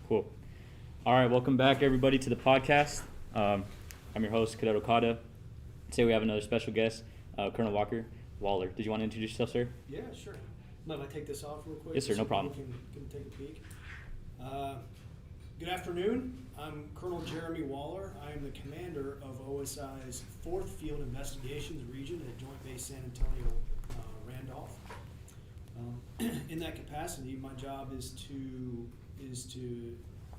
Cool. All right, welcome back, everybody, to the podcast. I'm your host, Cadet Okada. Today we have another special guest, Colonel Walker Waller. Did you want to introduce yourself, sir? Yeah, sure. Mind if I take this off real quick? Yes, sir, so no problem. People can take a peek. Good afternoon. I'm Colonel Jeremy Waller. I am the commander of OSI's 4th Field Investigations Region at Joint Base San Antonio Randolph. In that capacity, my job is to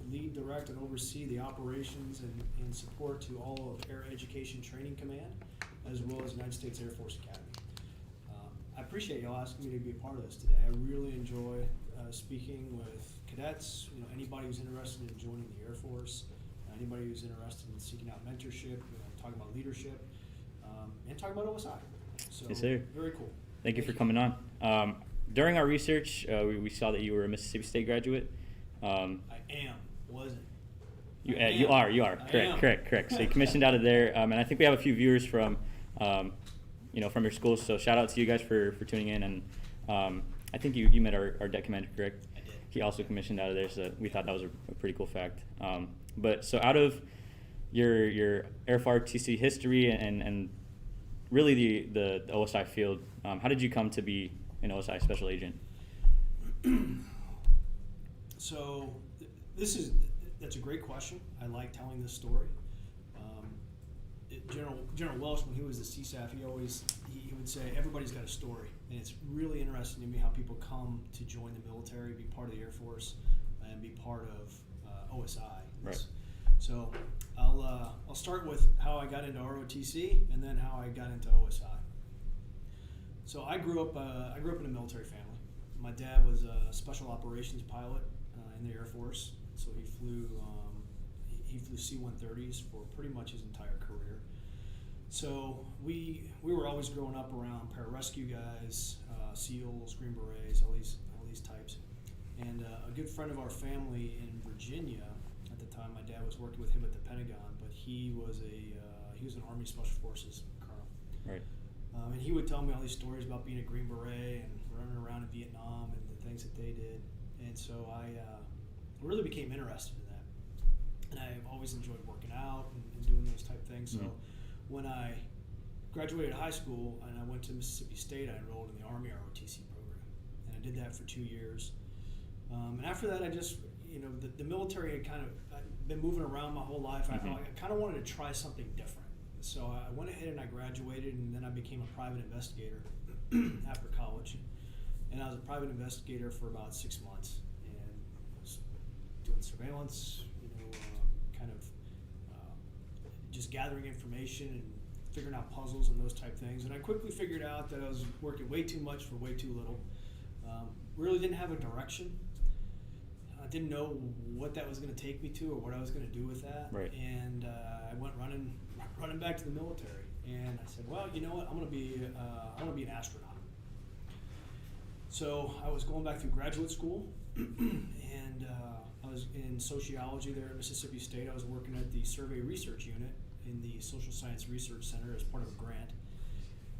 lead, direct, and oversee the operations and support to all of Air Education Training Command, as well as United States Air Force Academy. I appreciate y'all asking me to be a part of this today. I really enjoy speaking with cadets, anybody who's interested in joining the Air Force, anybody who's interested in seeking out mentorship, talking about leadership, and talking about OSI. So, yes, sir. Very cool. Thank you for coming on. During our research, we saw that you were a Mississippi State graduate. Wasn't. You are. Correct. So you commissioned out of there, and I think we have a few viewers from your school. So shout out to you guys for tuning in. And I think you met our DET commander, correct? I did. He also commissioned out of there, so we thought that was a pretty cool fact. But so out of your AirFRTC history and really the OSI field, how did you come to be an OSI special agent? So that's a great question. I like telling this story. General Welsh, when he was the CSAF, he would say everybody's got a story, and it's really interesting to me how people come to join the military, be part of the Air Force, and be part of OSI. Right. So I'll start with how I got into ROTC, and then how I got into OSI. So I grew up in a military family. My dad was a special operations pilot in the Air Force, so he flew C-130s for pretty much his entire career. So we were always growing up around pararescue guys, SEALs, Green Berets, all these types. And a good friend of our family in Virginia at the time, my dad was working with him at the Pentagon, but he was an Army Special Forces colonel. Right. And he would tell me all these stories about being a Green Beret and running around in Vietnam and the things that they did. And so I really became interested in that. And I've always enjoyed working out and doing those type things. So when I graduated high school and I went to Mississippi State, I enrolled in the Army ROTC program. And I did that for 2 years. And after that, I just, the military had I'd been moving around my whole life. I kind of wanted to try something different. So I went ahead and I graduated, and then I became a private investigator after college. And I was a private investigator for about 6 months, and was doing surveillance, just gathering information and figuring out puzzles and those type things. And I quickly figured out that I was working way too much for way too little. Really didn't have a direction. I didn't know what that was going to take me to or what I was going to do with that. Right. And I went running back to the military. And I said, well, you know what? I want to be an astronaut. So I was going back through graduate school, and I was in sociology there at Mississippi State. I was working at the Survey Research Unit in the Social Science Research Center as part of a grant.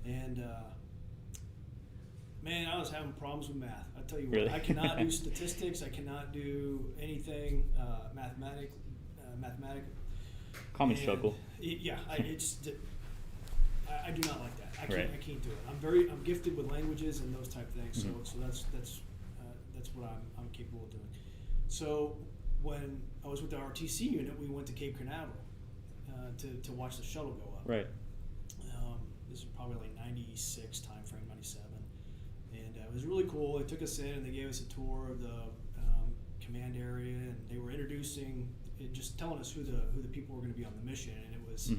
And man, I was having problems with math. I tell you what, really? I cannot do statistics. I cannot do anything mathematic. Common struggle. Yeah, I do not like that. I can't do it. I'm gifted with languages and those type things. So that's what I'm capable of doing. So when I was with the RTC unit, we went to Cape Canaveral to watch the shuttle go up. Right. This was probably like 96 time frame, 97, and it was really cool. They took us in and they gave us a tour of the command area, and they were just telling us who the people were going to be on the mission, and it was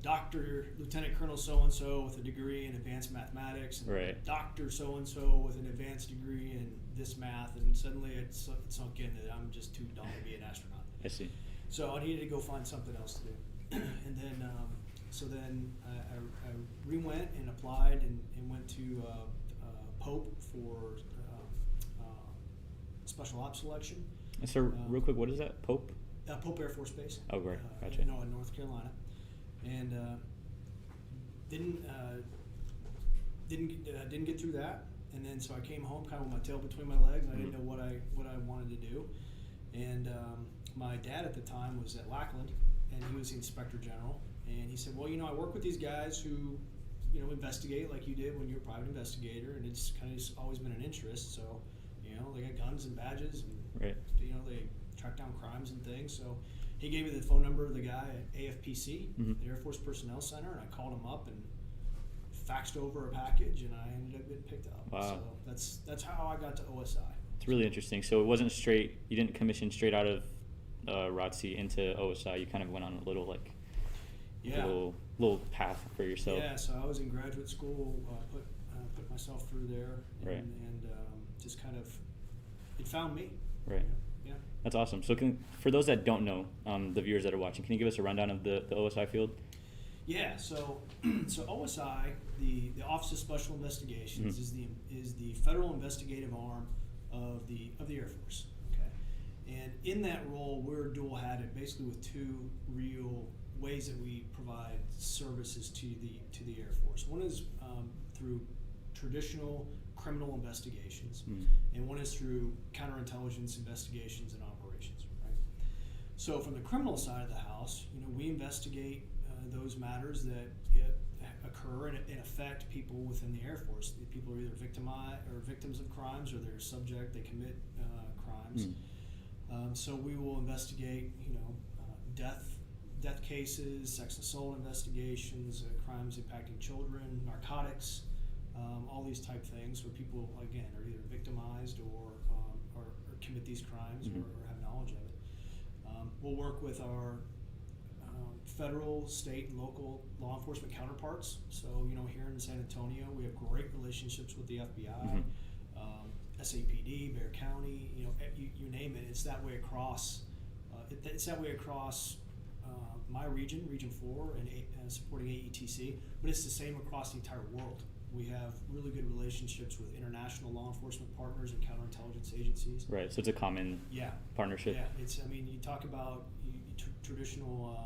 Dr. Lieutenant Colonel so-and-so with a degree in advanced mathematics, and right. Dr. so-and-so with an advanced degree in this math, and suddenly it sunk in that I'm just too dumb to be an astronaut. I see. So I needed to go find something else to do. And then I re-went and applied and went to Pope for special ops selection. And so real quick, what is that, Pope? Pope Air Force Base. Oh, right. Gotcha. In North Carolina. And didn't get through that, and then so I came home kind of with my tail between my legs. I didn't know what I wanted to do, And my dad at the time was at Lackland, and he was the inspector general. And he said, well, I work with these guys who, investigate like you did when you were a private investigator, and it's kind of just always been an interest. So, they got guns and badges, and right. They track down crimes and things. So he gave me the phone number of the guy at AFPC, the Air Force Personnel Center, and I called him up and faxed over a package, and I ended up getting picked up. Wow. So that's how I got to OSI. It's really interesting. So it wasn't straight. You didn't commission straight out of ROTC into OSI. You kind of went on a little little path for yourself. Yeah. So I was in graduate school, put myself through there, right. and just kind of it found me. Right. Yeah. That's awesome. So for those that don't know, the viewers that are watching, can you give us a rundown of the OSI field? Yeah. So OSI, the Office of Special Investigations, is the federal investigative arm of the Air Force. Okay. And in that role, we're dual-hatted, basically with two real ways that we provide services to the Air Force. One is through traditional criminal investigations, and one is through counterintelligence investigations and operations. Right. So from the criminal side of the house, we investigate those matters that occur and affect people within the Air Force. People are either victims of crimes, or they commit crimes. So we will investigate, death cases, sex assault investigations, crimes impacting children, narcotics, all these type things where people, again, are either victimized or commit these crimes or have knowledge of it. We'll work with our federal, state, and local law enforcement counterparts. So, here in San Antonio, we have great relationships with the FBI, SAPD, Bexar County, you name it. It's that way across. It's that way across my region, Region 4, and supporting AETC, but it's the same across the entire world. We have really good relationships with international law enforcement partners and counterintelligence agencies. Right, so it's a common partnership. Yeah, you talk about traditional,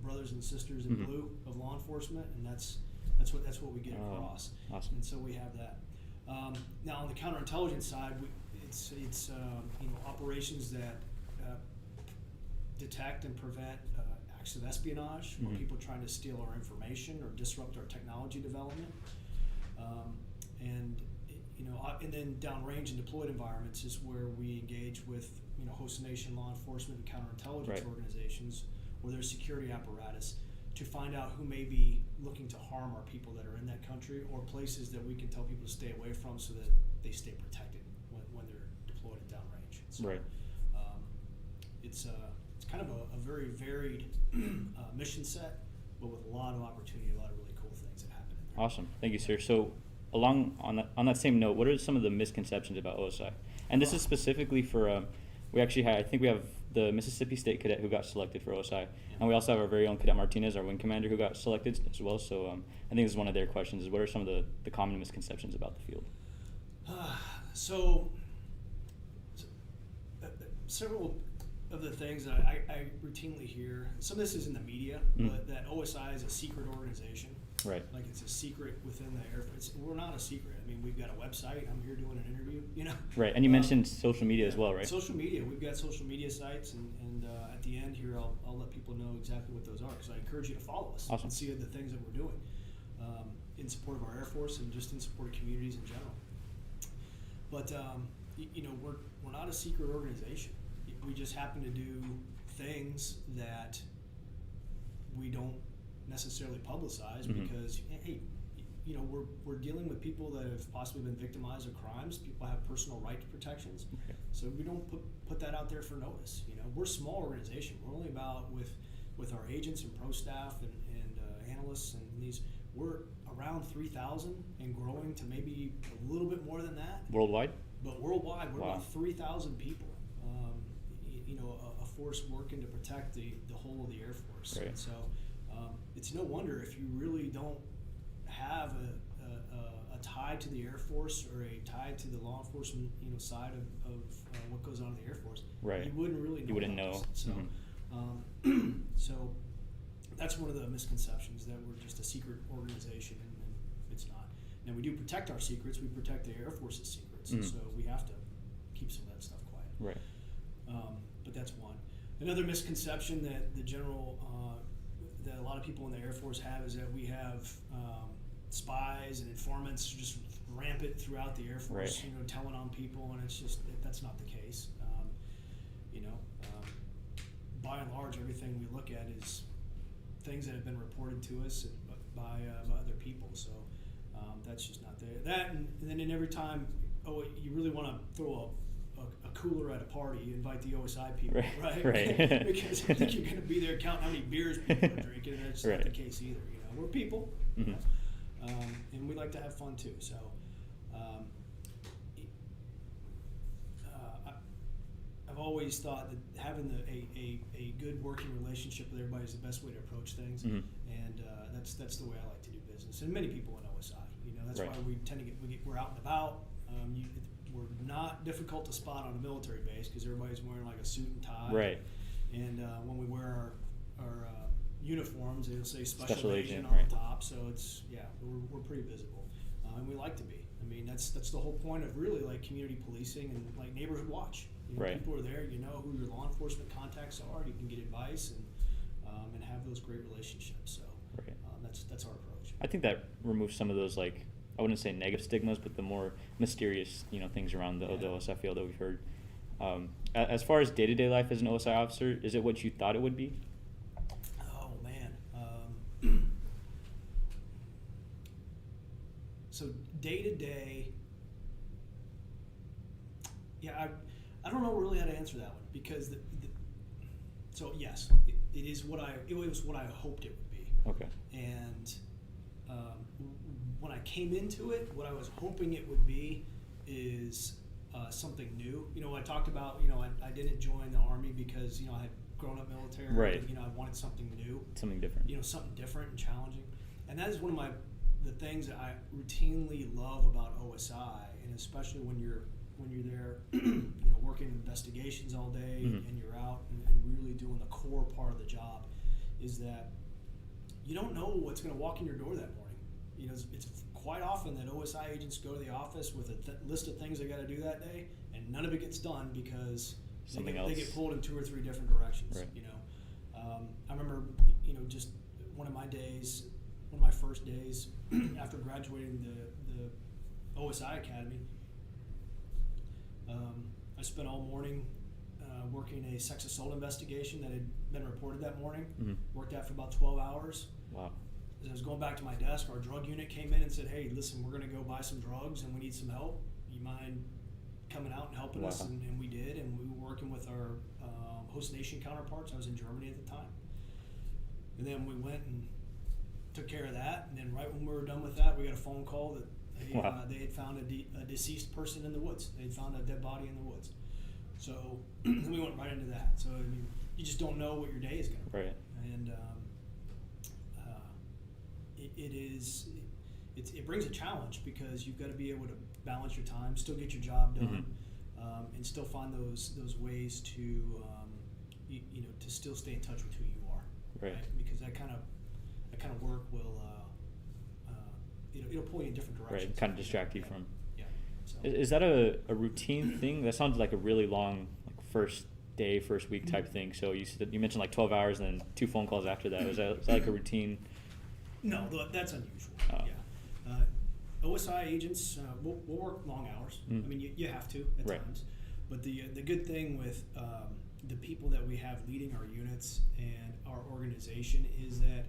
brothers and sisters in blue of law enforcement, and that's what we get across. Awesome. And so we have that. Now on the counterintelligence side, it's operations that detect and prevent acts of espionage, or people trying to steal our information or disrupt our technology development. And then downrange and deployed environments is where we engage with host nation law enforcement and counterintelligence organizations or their security apparatus to find out who may be looking to harm our people that are in that country, or places that we can tell people to stay away from so that they stay protected when they're deployed and downrange. So, right. It's kind of a very varied mission set, but with a lot of opportunity, a lot of really cool things that happen in there. Awesome. Thank you, sir. So on that same note, what are some of the misconceptions about OSI? And this is specifically for, I think we have the Mississippi State cadet who got selected for OSI, and we also have our very own Cadet Martinez, our wing commander, who got selected as well. So I think this is one of their questions, is what are some of the common misconceptions about the field? Several of the things that I routinely hear, some of this is in the media, but that OSI is a secret organization. Right. Like it's a secret within the Air Force. We're not a secret. I mean, we've got a website. I'm here doing an interview, Right, and you mentioned social media as well, right? Social media. We've got social media sites, and at the end here, I'll let people know exactly what those are, because I encourage you to follow us and see the things that we're doing in support of our Air Force and just in support of communities in general. But, we're not a secret organization. We just happen to do things that we don't necessarily publicize because, hey, we're dealing with people that have possibly been victimized of crimes. People have personal right to protections, so we don't put that out there for notice. We're a small organization. We're only about with our agents and pro staff and analysts and these. We're around 3,000 and growing to maybe a little bit more than that. Worldwide? But worldwide, we're about 3,000 people. A force working to protect the whole of the Air Force. Right. And so it's no wonder if you really don't have a tie to the Air Force or a tie to the law enforcement side of what goes on in the Air Force. Right. You wouldn't really know. You wouldn't know. So, so that's one of the misconceptions, that we're just a secret organization, and it's not. Now, we do protect our secrets. We protect the Air Force's secrets, and so we have to keep some of that stuff quiet. Right. but that's one. Another misconception that the general that a lot of people in the Air Force have is that we have spies and informants just rampant throughout the Air Force, Right. telling on people, and it's just that's not the case. By and large, everything we look at is things that have been reported to us by other people. So that's just not there. That and then in every time, you really want to throw a cooler at a party, you invite the OSI people, right? Right. Because I think you're going to be there counting how many beers people are drinking, and that's not the case either. We're people, and we like to have fun too. So. I've always thought that having a good working relationship with everybody is the best way to approach things, and that's the way I like to do business. And many people in OSI, that's why we tend to we're out and about. We're not difficult to spot on a military base because everybody's wearing like a suit and tie. Right. And when we wear our uniforms, it'll say special agent on right. the top. So we're pretty visible, and we like to be. I mean, that's the whole point of really like community policing and like neighborhood watch. Right. People are there. You know who your law enforcement contacts are. You can get advice and have those great relationships. So Right. That's our approach. I think that removes some of those, like, I wouldn't say negative stigmas, but the more mysterious, things around the OSI field that we've heard. As far as day-to-day life as an OSI officer, is it what you thought it would be? Oh man. So day-to-day, I don't know really how to answer that one because so yes, it was what I hoped it would be. Okay. And when I came into it, what I was hoping it would be is something new. I talked about, I didn't join the Army because, I had grown up military. Right. And, I wanted something new. Something different. Something different and challenging. And that is one of the things that I routinely love about OSI, and especially when you're there, working investigations all day and you're out and really doing the core part of the job, is that you don't know what's going to walk in your door that morning. It's quite often that OSI agents go to the office with a list of things they got to do that day, and none of it gets done because they get pulled in 2 or 3 different directions. Right. I remember, just one of my first days after graduating the OSI Academy. I spent all morning working a sex assault investigation that had been reported that morning. Worked that for about 12 hours. Wow. As I was going back to my desk, our drug unit came in and said, "Hey, listen, we're going to go buy some drugs and we need some help. You mind coming out and helping us?" And we did, and we were working with our host nation counterparts. I was in Germany at the time. And then we went and took care of that, and then right when we were done with that, we got a phone call that they had found a deceased person in the woods. They had found a dead body in the woods. So we went right into that. So you just don't know what your day is going to be. Right. And it brings a challenge because you've got to be able to balance your time, still get your job done, and still find those ways to to still stay in touch with who you are. Right. Because that kind of work will it'll pull you in different directions. Right. Kind of distract you from. Yeah. So. Is that a routine thing? That sounds like a really long, like, first week type thing. So you mentioned like 12 hours and then 2 phone calls after that. Is that like a routine? No, that's unusual. Yeah. OSI agents will work long hours. I mean, you have to at times. But the good thing with the people that we have leading our units and our organization is that,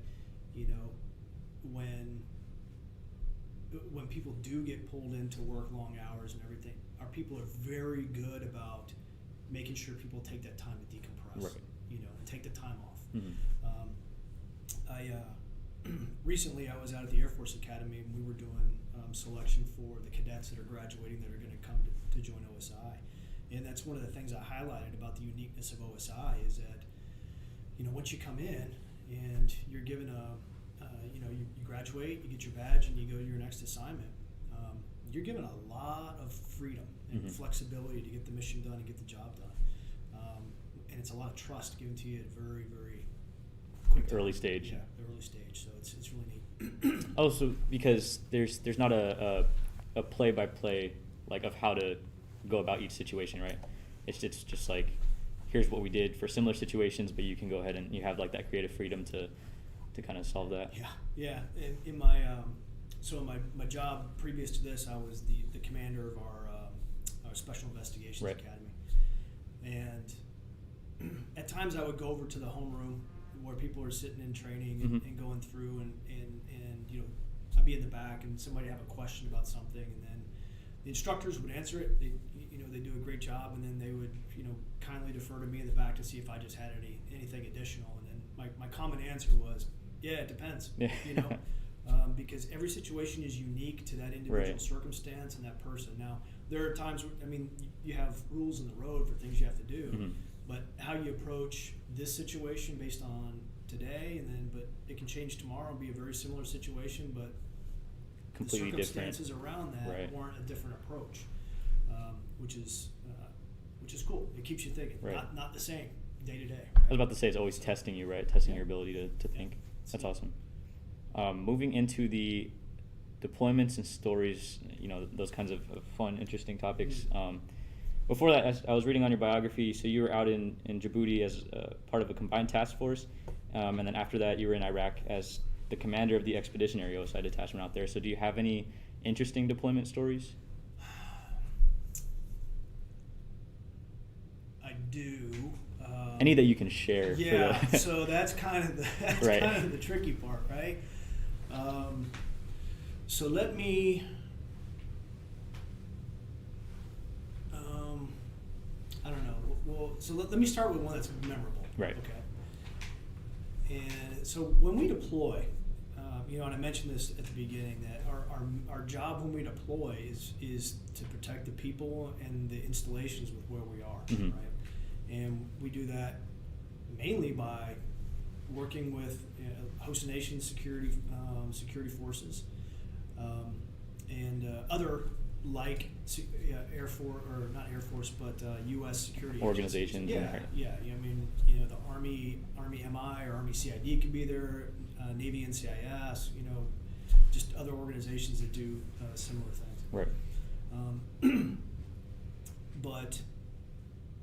when people do get pulled in to work long hours and everything, our people are very good about making sure people take that time to decompress, and take the time off. Recently I was out at the Air Force Academy, and we were doing selection for the cadets that are graduating that are going to come to join OSI. And that's one of the things I highlighted about the uniqueness of OSI is that, once you come in and you're given you graduate, you get your badge, and you go to your next assignment, you're given a lot of freedom and flexibility to get the mission done and get the job done. And it's a lot of trust given to you at very, very quick time. Early stage. Yeah, the early stage. So it's really neat. Also, because there's not a play-by-play, like, of how to go about each situation, right? It's just like here's what we did for similar situations, but you can go ahead and you have like that creative freedom to kind of solve that. Yeah. In my so in my job previous to this, I was the commander of our Special Investigations Right. Academy, and at times I would go over to the homeroom where people are sitting in training and going through, and I'd be in the back, and somebody have a question about something, and then the instructors would answer it. They do a great job, and then they would kindly defer to me in the back to see if I just had anything additional, and then my common answer was, yeah, it depends. Yeah. Because every situation is unique to that individual Right. circumstance and that person. Now, there are times you have rules in the road for things you have to do, but how you approach this situation based on today, but it can change tomorrow and be a very similar situation, but Completely the different. circumstances around that Right. warrant a different approach, which is cool. It keeps you thinking, Right. not the same day to day. I was about to say it's always testing you, right? Testing your ability to think. That's awesome. Moving into the deployments and stories, those kinds of fun, interesting topics. Before that, I was reading on your biography. So you were out in Djibouti as part of a combined task force, and then after that, you were in Iraq as the commander of the expeditionary OSI detachment out there. So do you have any interesting deployment stories? I do. Any that you can share? Yeah, For the so that's kind of Right. kind of the tricky part, right? So let me. I don't know. Well, so let me start with one that's memorable. Right. Okay. And so when we deploy, and I mentioned this at the beginning, that our job when we deploy is to protect the people and the installations with where we are, Mhm. right? And we do that mainly by working with host nation security forces and other like Air Force, or not Air Force, but U.S. security Organizations. agencies. Yeah. The Army MI or Army CID could be there, Navy NCIS. Just other organizations that do similar things. Right. But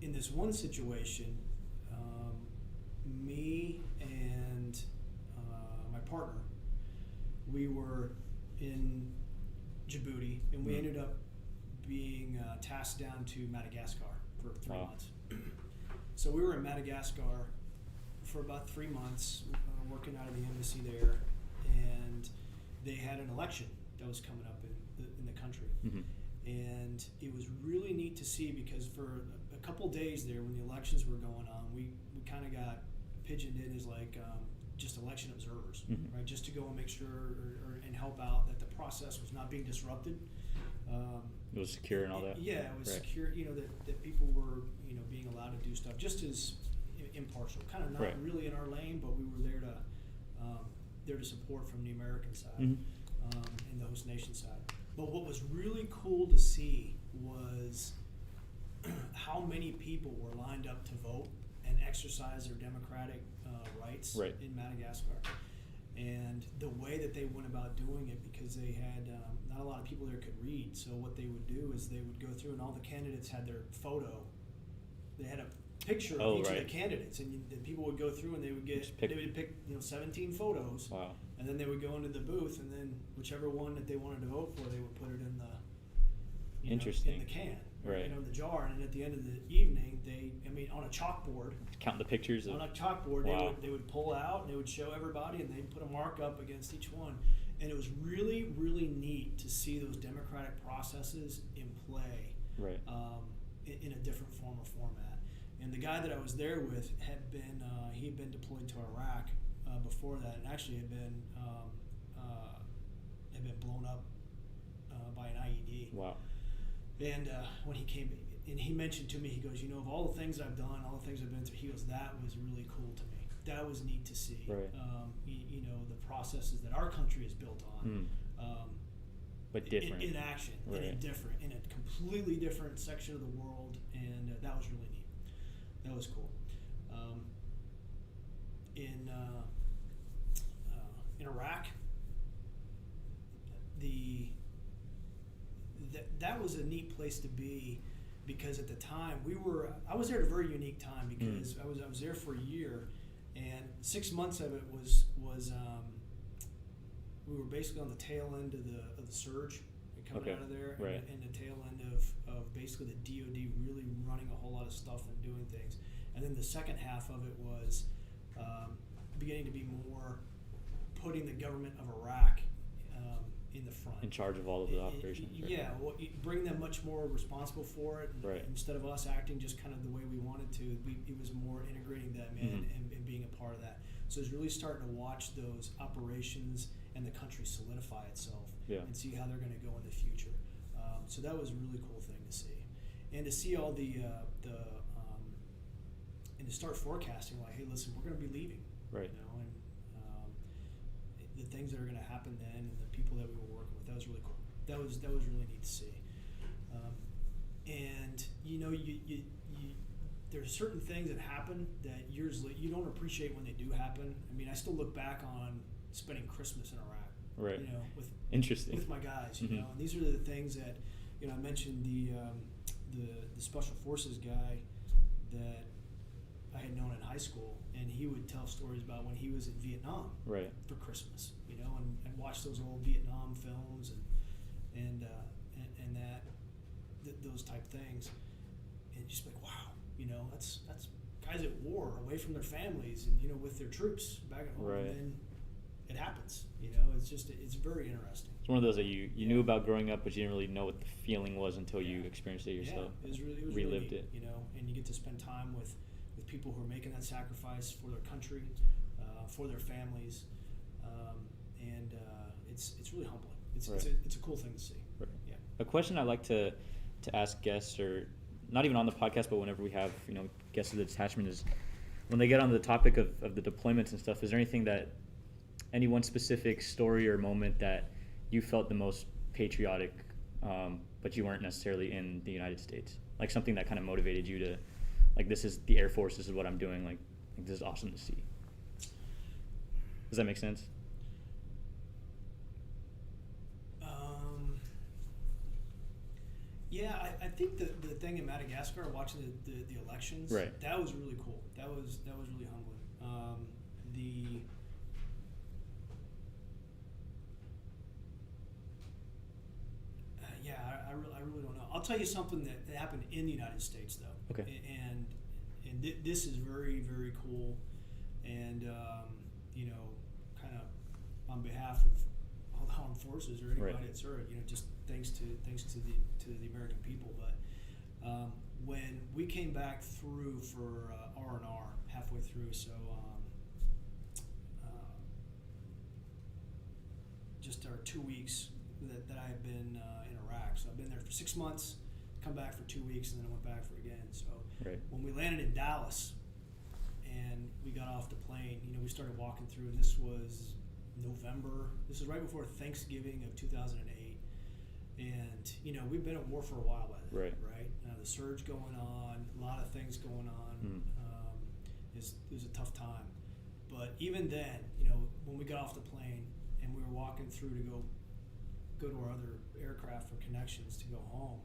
in this one situation, me and my partner, we were in Djibouti, and we ended up being tasked down to Madagascar for 3 Wow. months. So we were in Madagascar for about 3 months, working out of the embassy there, and they had an election that was coming up in the country. And it was really neat to see, because for a couple days there, when the elections were going on, we kind of got pigeoned in as like just election observers, right? Just to go and make sure and help out that the process was not being disrupted. It was secure and all that. Yeah, it was Right. secure. That people were being allowed to do stuff just as impartial, kind of not Right. really in our lane, but we were there to support from the American side and the host nation side. But what was really cool to see was how many people were lined up to vote and exercise their democratic rights Right. in Madagascar. And the way that they went about doing it, because they had not a lot of people there could read. So what they would do is they would go through, and all the candidates had their photo. They had a picture of each of the candidates, and people would go through and they would pick 17 photos. Wow. And then they would go into the booth, and then whichever one that they wanted to vote for, they would put it in the Interesting. in the can, Right. in the jar. And at the end of the evening, on a chalkboard. Count the pictures On of. a chalkboard, Wow. they would pull out and they would show everybody, and they'd put a mark up against each one. And it was really, really neat to see those democratic processes in play Right. in a different form or format. And the guy that I was there with had been deployed to Iraq before that, and actually had been blown up by an IED. Wow. And when he came, and he mentioned to me, he goes, of all the things I've done, all the things I've been through, he goes, that was really cool to me. That was neat to see. Right. The processes that our country is built on. But different. In action, Right. in a completely different section of the world, and that was really neat. That was cool. In Iraq, that was a neat place to be, because at the time I was there at a very unique time because I was there for a year, and 6 months of it was we were basically on the tail end of the surge coming out of there, right. and the tail end of basically the DOD really running a whole lot of stuff and doing things, and then the second half of it was beginning to be more putting the government of Iraq in the front, in charge of all of the operations. Right? Yeah, well, bring them much more responsible for it. And right. Instead of us acting just kind of the way we wanted to, it was more integrating them in and being a part of that. So it's really starting to watch those operations and the country solidify itself and see how they're going to go in the future. So that was a really cool thing to see, and to see all the and to start forecasting like, hey, listen, we're going to be leaving, right? You know, and the things that are going to happen then, and the people that we were working with. That was really cool. That was really neat to see. And you know, you there's certain things that happen that years later you don't appreciate when they do happen. I mean, I still look back on spending Christmas in Iraq, right? You know, with my guys, you know. And these are the things that, you know, I mentioned the Special Forces guy that I had known in high school, and he would tell stories about when he was in Vietnam, right, for Christmas, you know, and watch those old Vietnam films and those type things, and just like, wow, you know, that's guys at war, away from their families, and, you know, with their troops back at home, right. And then it happens, you know. It's very interesting. It's one of those that you knew about growing up, but you didn't really know what the feeling was until you experienced it yourself. Yeah, it was relived really neat, it, you know, and you get to spend time with people who are making that sacrifice for their country, for their families, and it's really humbling. It's a cool thing to see. Right. Yeah. A question I like to ask guests, or not even on the podcast, but whenever we have, you know, guests of the detachment, is when they get on the topic of the deployments and stuff, is there anything any one specific story or moment that you felt the most patriotic, but you weren't necessarily in the United States? Like something that kind of motivated you to, like, this is the Air Force, this is what I'm doing, like this is awesome to see. Does that make sense? Yeah, I think the thing in Madagascar, watching the elections, right, that was really cool. That was really humbling. Yeah, I really don't know. I'll tell you something that happened in the United States, though. Okay. And this is very, very cool, and you know, kind of on behalf of all the armed forces or anybody right. that served, you know, just thanks to the American people. But when we came back through for R&R halfway through, so just our 2 weeks that I had been in Iraq. So I've been there for 6 months, come back for 2 weeks, and then I went back for again. So right. When we landed in Dallas and we got off the plane, you know, we started walking through, and this was November. This is right before Thanksgiving of 2008. And, you know, we've been at war for a while by then, right? The surge going on, a lot of things going on. It was a tough time. But even then, you know, when we got off the plane and we were walking through to go to our other aircraft for connections to go home,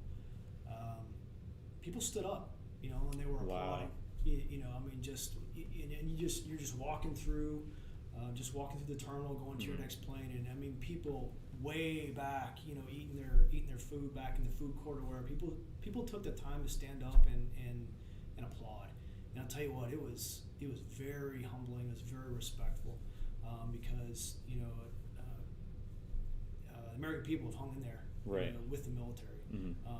people stood up, you know, and they were applauding. You know, I mean, you're just walking through. Just walking through the terminal, going to your next plane, and I mean, people way back, you know, eating their food back in the food court, where people took the time to stand up and applaud. And I'll tell you what, it was very humbling. It was very respectful, because, you know, the American people have hung in there, right, you know, with the military,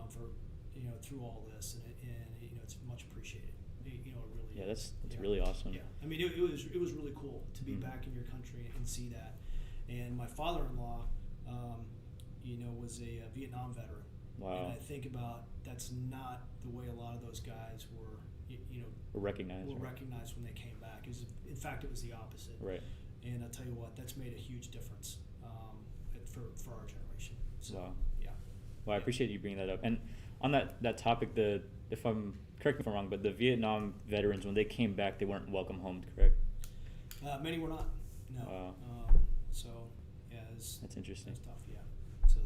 for, you know, through all this, and you know, it's much appreciated. You know, it really. Yeah, that's really awesome. Yeah, I mean, it was really cool to be back in your country and see that. And my father-in-law, you know, was a Vietnam veteran. Wow. And I think about, that's not the way a lot of those guys were, you know, were recognized when they came back. In fact, it was the opposite. Right. And I'll tell you what, that's made a huge difference for our generation. So, wow. Yeah. Well, I appreciate you bringing that up. And on that topic, correct me if I'm wrong, but the Vietnam veterans, when they came back, they weren't welcome home, correct? Many were not. No. Wow. So yeah, that's interesting. It's tough. Yeah. So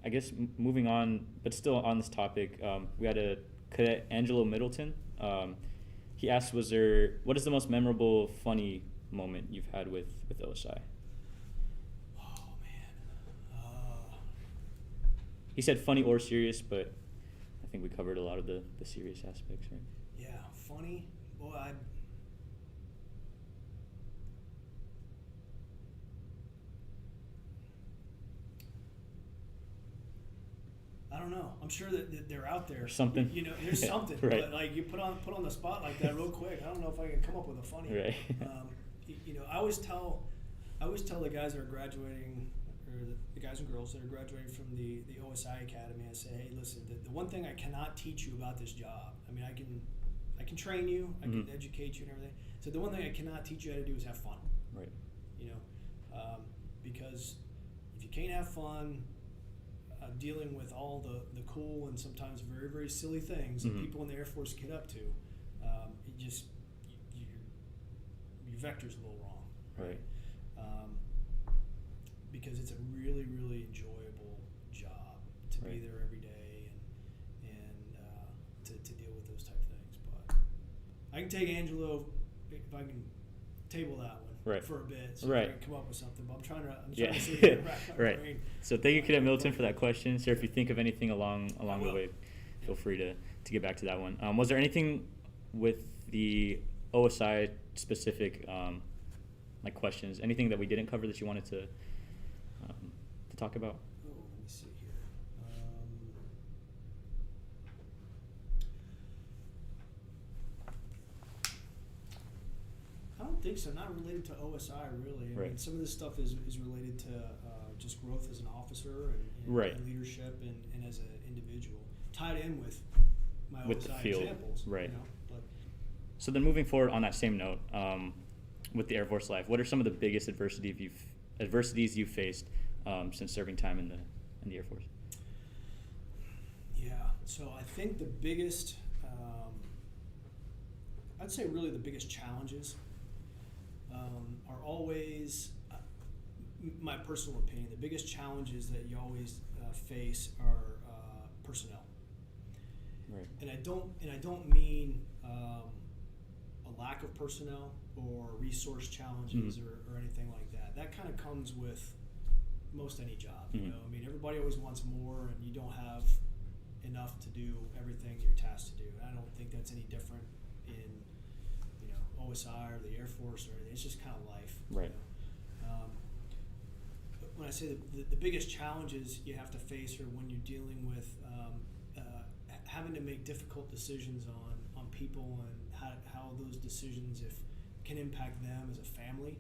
I guess moving on, but still on this topic, we had a cadet, Angelo Middleton. He asked, what is the most memorable, funny moment you've had with OSI? Oh man. He said funny or serious, but I think we covered a lot of the serious aspects, right? Yeah, funny. Well, I don't know. I'm sure that they're out there. Or something. You know, there's something. Right. But like you put on the spot like that real quick. I don't know if I can come up with a funny. Right. You know, I always tell the guys that are graduating, or the guys and girls that are graduating from the OSI Academy. I say, hey, listen, the one thing I cannot teach you about this job. I mean, I can train you, I can educate you and everything. So the one thing I cannot teach you how to do is have fun. Right. You know, because if you can't have fun dealing with all the cool and sometimes very, very silly things that people in the Air Force get up to, your vector's a little wrong. Right. Because it's a really, really enjoyable job to be there every day and to deal with those type of things. But I can take Angelo if I can table that one for a bit, so I can come up with something. But I'm trying to see it wrap my brain. So thank you, Cadet Milton, for that question. Sir, if you think of anything along the way, feel free to get back to that one. Was there anything with the OSI specific like questions, anything that we didn't cover that you wanted to talk about? Oh, let me see here. I don't think so. Not related to OSI, really. I mean, some of this stuff is related to just growth as an officer and leadership and as an individual, tied in with my OSI examples. Right. You know, but so then moving forward on that same note, with the Air Force life, what are some of the biggest adversities you've faced since serving time in the Air Force? Yeah, so I think the biggest, I'd say really the biggest challenges are always, my personal opinion, the biggest challenges that you always face are personnel. Right. And I don't mean a lack of personnel or resource challenges or anything like that. That kind of comes with most any job. You know, I mean, everybody always wants more, and you don't have enough to do everything you're tasked to do. And I don't think that's any different in, you know, OSI or the Air Force or anything. It's just kind of life. Right. You know? But when I say the biggest challenges you have to face are when you're dealing with having to make difficult decisions on people and how those decisions can impact them as a family,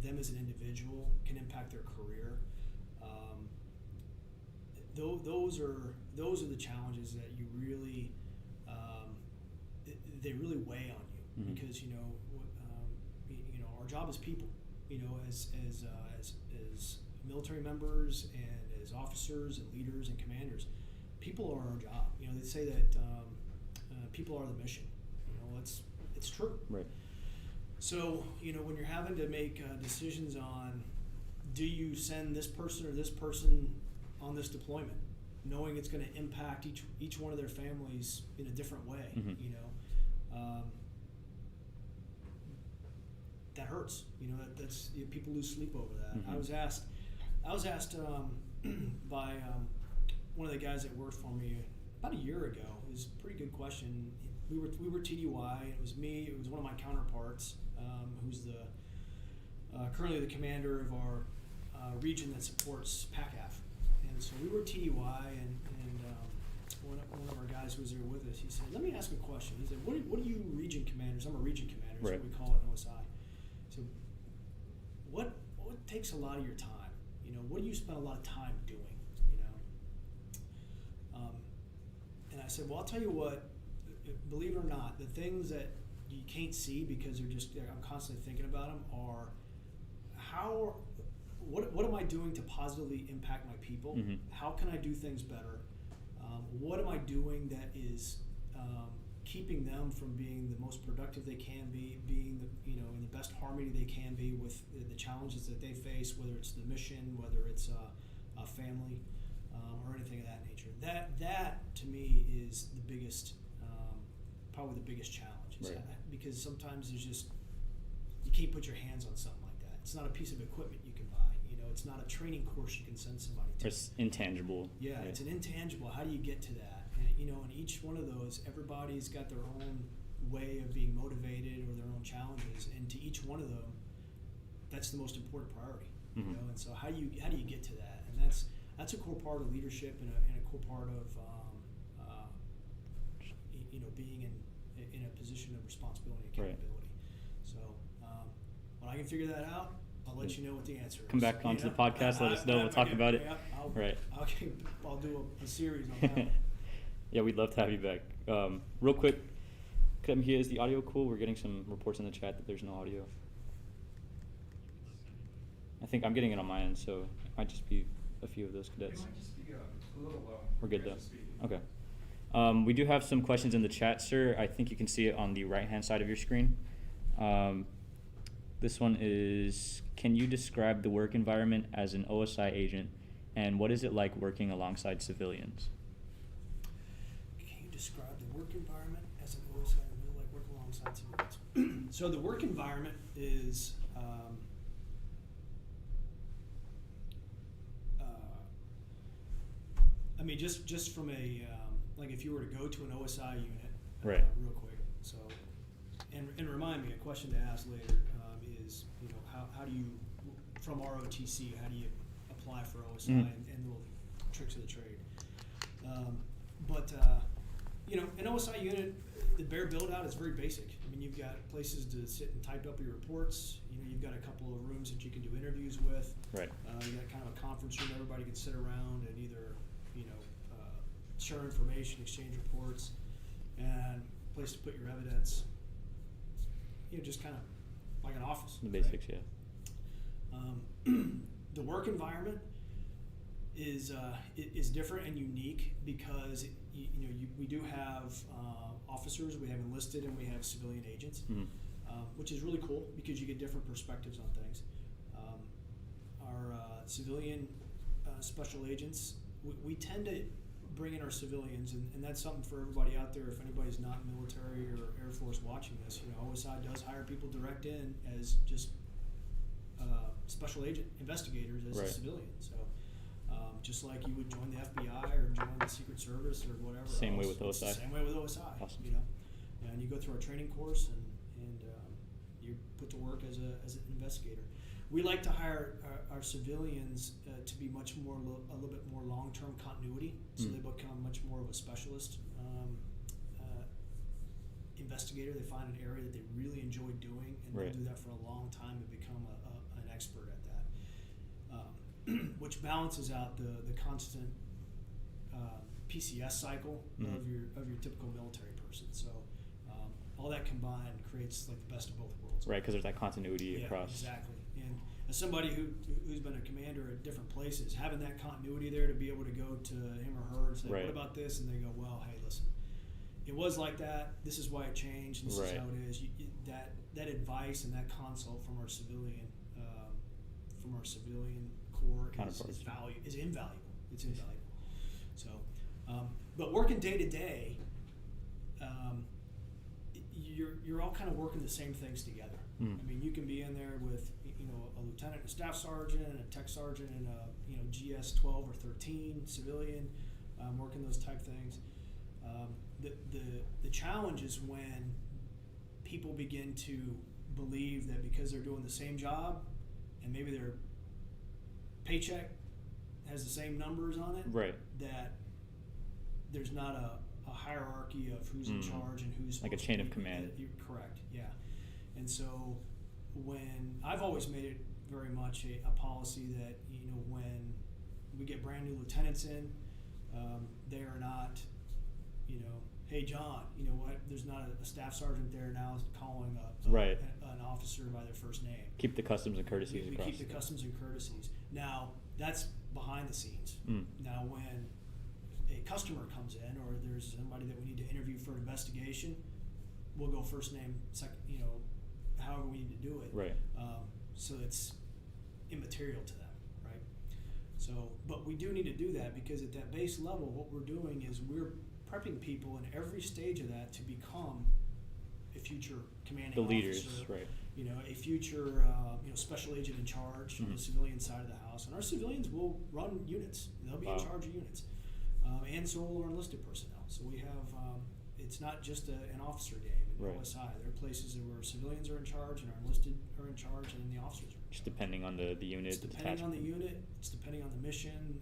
them as an individual, can impact their career. Those are the challenges that you really they really weigh on you because you know our job is people. You know, as military members and as officers and leaders and commanders, people are our job. You know, they say that people are the mission. You know, it's true. Right. So, you know, when you're having to make decisions on, do you send this person or this person on this deployment, knowing it's going to impact each one of their families in a different way, you know, that hurts. You know, that's you know, people lose sleep over that. I was asked by one of the guys that worked for me about a year ago. It was a pretty good question. We were TDY, and it was me. It was one of my counterparts, who's currently the commander of our region that supports PACAF. And so we were TDY, and one of our guys who was there with us, he said, "Let me ask a question." He said, "What are you region commanders?" I'm a region commander, that's what we call it in OSI. So, what takes a lot of your time? You know, what do you spend a lot of time doing? You know, and I said, "Well, I'll tell you what. Believe it or not, the things that you can't see because I'm constantly thinking about them are what am I doing to positively impact my people? How can I do things better? What am I doing that is keeping them from being the most productive they can be, being in the best harmony they can be with the challenges that they face, whether it's the mission, whether it's a family, or anything of that nature. That to me is the biggest, probably the biggest challenge. Right. Because sometimes there's just, you can't put your hands on something like that. It's not a piece of equipment you can buy. You know, it's not a training course you can send somebody to. It's intangible. Yeah, right? it's an intangible. How do you get to that? And you know, in each one of those, everybody's got their own way of being motivated or their own challenges, and to each one of them, that's the most important priority. Mm-hmm. You know, and so how do you get to that? And that's a core part of leadership and a core part of you know, being in a position of responsibility and accountability. Right. So when I can figure that out, I'll let you know what the answer is. Come back onto the podcast, let us know. We'll talk about it. Yeah, I'll do a series on that. Yeah, we'd love to have you back. Real quick, here, is the audio cool? We're getting some reports in the chat that there's no audio. I think I'm getting it on my end, so it might just be a few of those cadets. It might just be a little low. We're good though. Okay. We do have some questions in the chat, sir. I think you can see it on the right-hand side of your screen. This one is, can you describe the work environment as an OSI agent, and what is it like working alongside civilians? Can you describe the work environment as an OSI, and really like working alongside civilians? So the work environment is I mean, just from a like if you were to go to an OSI unit, right? Real quick. So, and remind me, a question to ask later is, you know, how do you, from ROTC, how do you apply for OSI and little tricks of the trade? You know, an OSI unit, the bare build out is very basic. I mean, you've got places to sit and type up your reports. You know, you've got a couple of rooms that you can do interviews with. Right. You've got kind of a conference room everybody can sit around and either, you know, share information, exchange reports, and a place to put your evidence. You know, just kind of like an office. The basics, right? Yeah. The work environment is different and unique because we do have officers, we have enlisted, and we have civilian agents, which is really cool because you get different perspectives on things. Our civilian special agents, we tend to bring in our civilians, and that's something for everybody out there. If anybody's not military or Air Force watching this, you know, OSI does hire people direct in as just special agent investigators as right. a civilian. So just like you would join the FBI or join the Secret Service or whatever. Same else, way with OSI. Same way with OSI. Awesome. You know, and you go through our training course and you're put to work as an investigator. We like to hire our civilians to be much more, a little bit more long-term continuity, so they become much more of a specialist investigator. They find an area that they really enjoy doing, and right. they'll do that for a long time and become an expert at that, which balances out the constant PCS cycle of your typical military person. So all that combined creates like the best of both worlds. Right, because there's that continuity across. Exactly. And as somebody who's been a commander at different places, having that continuity there to be able to go to him or her and say, right. what about this? And they go, well, hey, listen, it was like that. This is why it changed. This right. is how it is. That advice and that consult from our civilian corps is invaluable. It's invaluable. So, but working day to day, you're all kind of working the same things together. I mean, you can be in there with, you know, a lieutenant, a staff sergeant, and a tech sergeant, and a, you know, GS 12 or 13 civilian, working those type things. The challenge is when people begin to believe that because they're doing the same job and maybe their paycheck has the same numbers on it, right. that there's not a hierarchy of who's in charge and who's like a chain of command. You're correct, yeah. And so when I've always made it very much a policy that, you know, when we get brand new lieutenants in, they are not, you know, hey John, you know what? There's not a staff sergeant there now calling right. an officer by their first name. Keep the customs and courtesies we across. keep the customs and courtesies. Now that's behind the scenes. Now when a customer comes in or there's somebody that we need to interview for an investigation, we'll go first name, second, you know, however we need to do it. Right. So it's immaterial to them, right? So, but we do need to do that because at that base level, what we're doing is we're prepping people in every stage of that to become a future commanding The leaders, officer, right. a future special agent in charge on the civilian side of the house. And our civilians will run units; they'll be in charge of units, and so will our enlisted personnel. So we have it's not just an officer game in Right. OSI. There are places where civilians are in charge and our enlisted are in charge, and then the officers are in Just charge. depending on the unit, It's the depending on the detachment. unit. It's depending on the mission,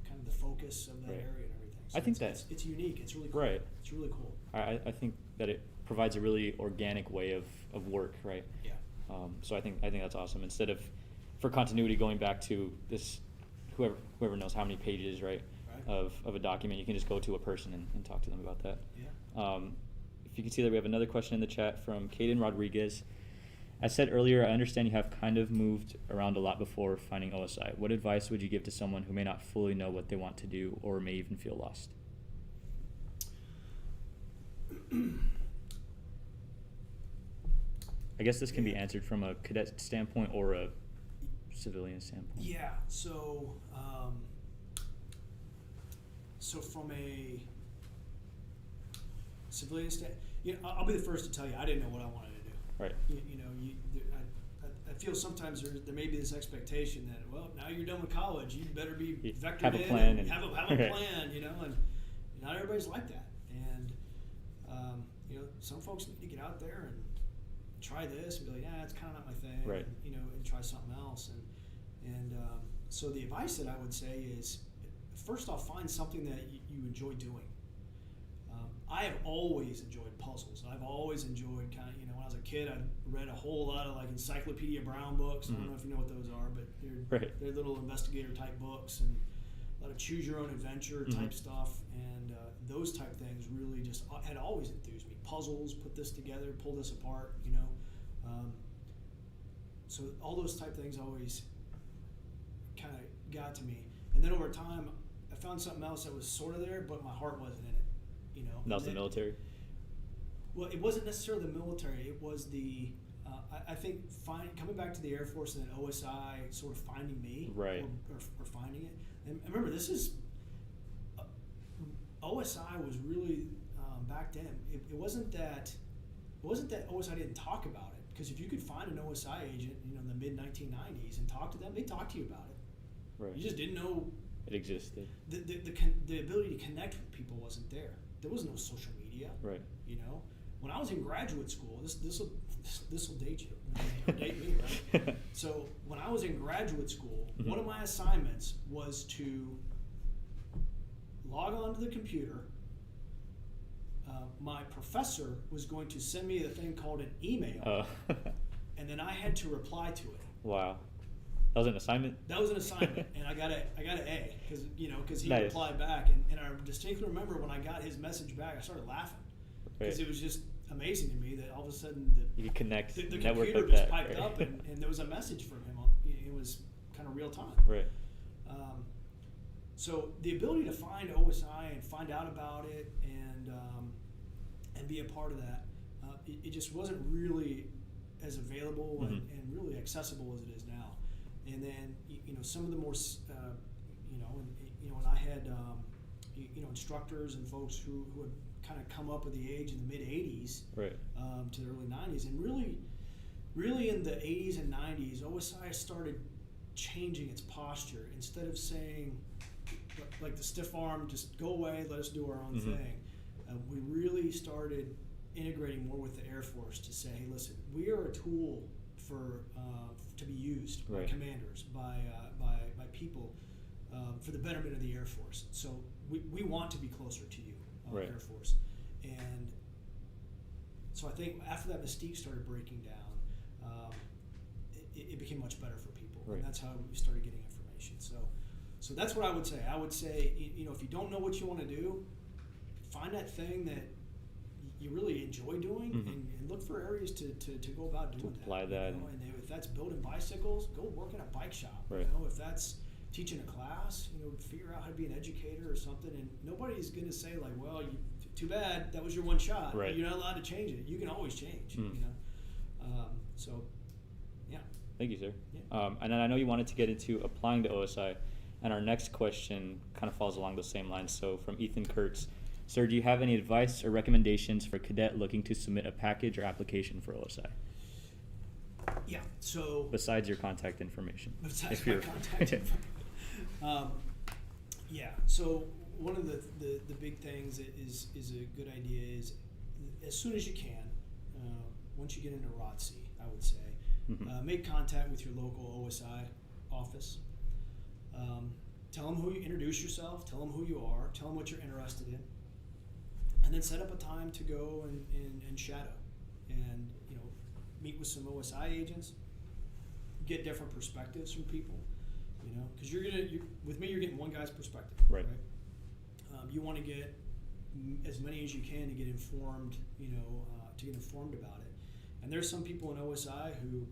kind of the focus of that Right. area and everything. So I think it's unique. It's really cool. Right. It's really cool. I think that it provides a really organic way of work, right? Yeah. So I think that's awesome. Instead of, for continuity, going back to this, whoever knows how many pages, right, Right. of a document, you can just go to a person and talk to them about that. Yeah. If you can see that we have another question in the chat from Caden Rodriguez. As said earlier, I understand you have kind of moved around a lot before finding OSI. What advice would you give to someone who may not fully know what they want to do or may even feel lost? I guess this can be answered from a cadet standpoint or a civilian standpoint. Yeah. So, so from a civilian I'll be the first to tell you I didn't know what I wanted to do. Right. I feel sometimes there may be this expectation that now you're done with college, you better be You vectored have a in plan and and- have a right. plan, and not everybody's like that. And some folks need to get out there and try this and be like, yeah, it's kind of not my thing, Right. and try something else. And so the advice that I would say is, first off, find something that you enjoy doing. I have always enjoyed puzzles. I've always enjoyed when I was a kid, I read a whole lot of like Encyclopedia Brown books. I don't know if you know what those are, but they're little investigator type books and a lot of choose your own adventure type stuff. And those type things really just had always enthused me. Puzzles, put this together, pull this apart, so all those type things always kind of got to me. And then over time, I found something else that was sort of there, but my heart wasn't in it. That was the military? Well, it wasn't necessarily the military. It was the I think coming back to the Air Force and then OSI sort of finding me, Right. or finding it. And remember, this is OSI was really back then. It wasn't that OSI didn't talk about it, because if you could find an OSI agent, in the mid 1990s and talk to them, they talk to you about it. Right. You just didn't know It existed. the ability to connect with people wasn't there. There was no social media. Right. When I was in graduate school, this will date you, or date me, right? So when I was in graduate school, one of my assignments was to log on to the computer. My professor was going to send me a thing called an email, and then I had to reply to it. Wow. That was an assignment? That was an assignment, and I got an A because he Nice. replied back, and I distinctly remember when I got his message back, I started laughing because it was just amazing to me that all of a sudden You could connect, the network computer like just that. piped right? up, and there was a message from him. It was kind of real time. Right. So the ability to find OSI and find out about it and be a part of that, it just wasn't really as available and really accessible as it is now. And then some of the more and I had instructors and folks who had kind of come up with the age in the mid 80s Right. to the early 90s, and really in the 80s and 90s, OSI started changing its posture. Instead of saying like the stiff arm, just go away, let us do our own thing, we really started integrating more with the Air Force to say, hey, listen, we are a tool to be used by Right. commanders, by people, for the betterment of the Air Force. So we want to be closer to you, Right. Air Force. And so I think after that mystique started breaking down, it became much better for people. Right. And that's how we started getting information. So that's what I would say. I would say, if you don't know what you want to do, find that thing that you really enjoy doing, and look for areas to go about doing that. apply that. And if that's building bicycles, go work in a bike shop. Right. If that's teaching a class, figure out how to be an educator or something. And nobody's going to say like, well, too bad, that was your one shot. Right. You're not allowed to change it. You can always change. So, yeah. Thank you, sir. Yeah. And then I know you wanted to get into applying to OSI. And our next question kind of falls along those same lines. So from Ethan Kurtz, sir, do you have any advice or recommendations for a cadet looking to submit a package or application for OSI? Yeah. So Besides your contact information. besides my contact info. Yeah. So one of the big things that is a good idea is as soon as you can, once you get into ROTC, I would say, make contact with your local OSI office. Tell them introduce yourself, tell them who you are, tell them what you're interested in, and then set up a time to go and shadow and, meet with some OSI agents, get different perspectives from people, because with me, you're getting one guy's perspective, Right. You want to get as many as you can to get informed, to get informed about it. And there's some people in OSI who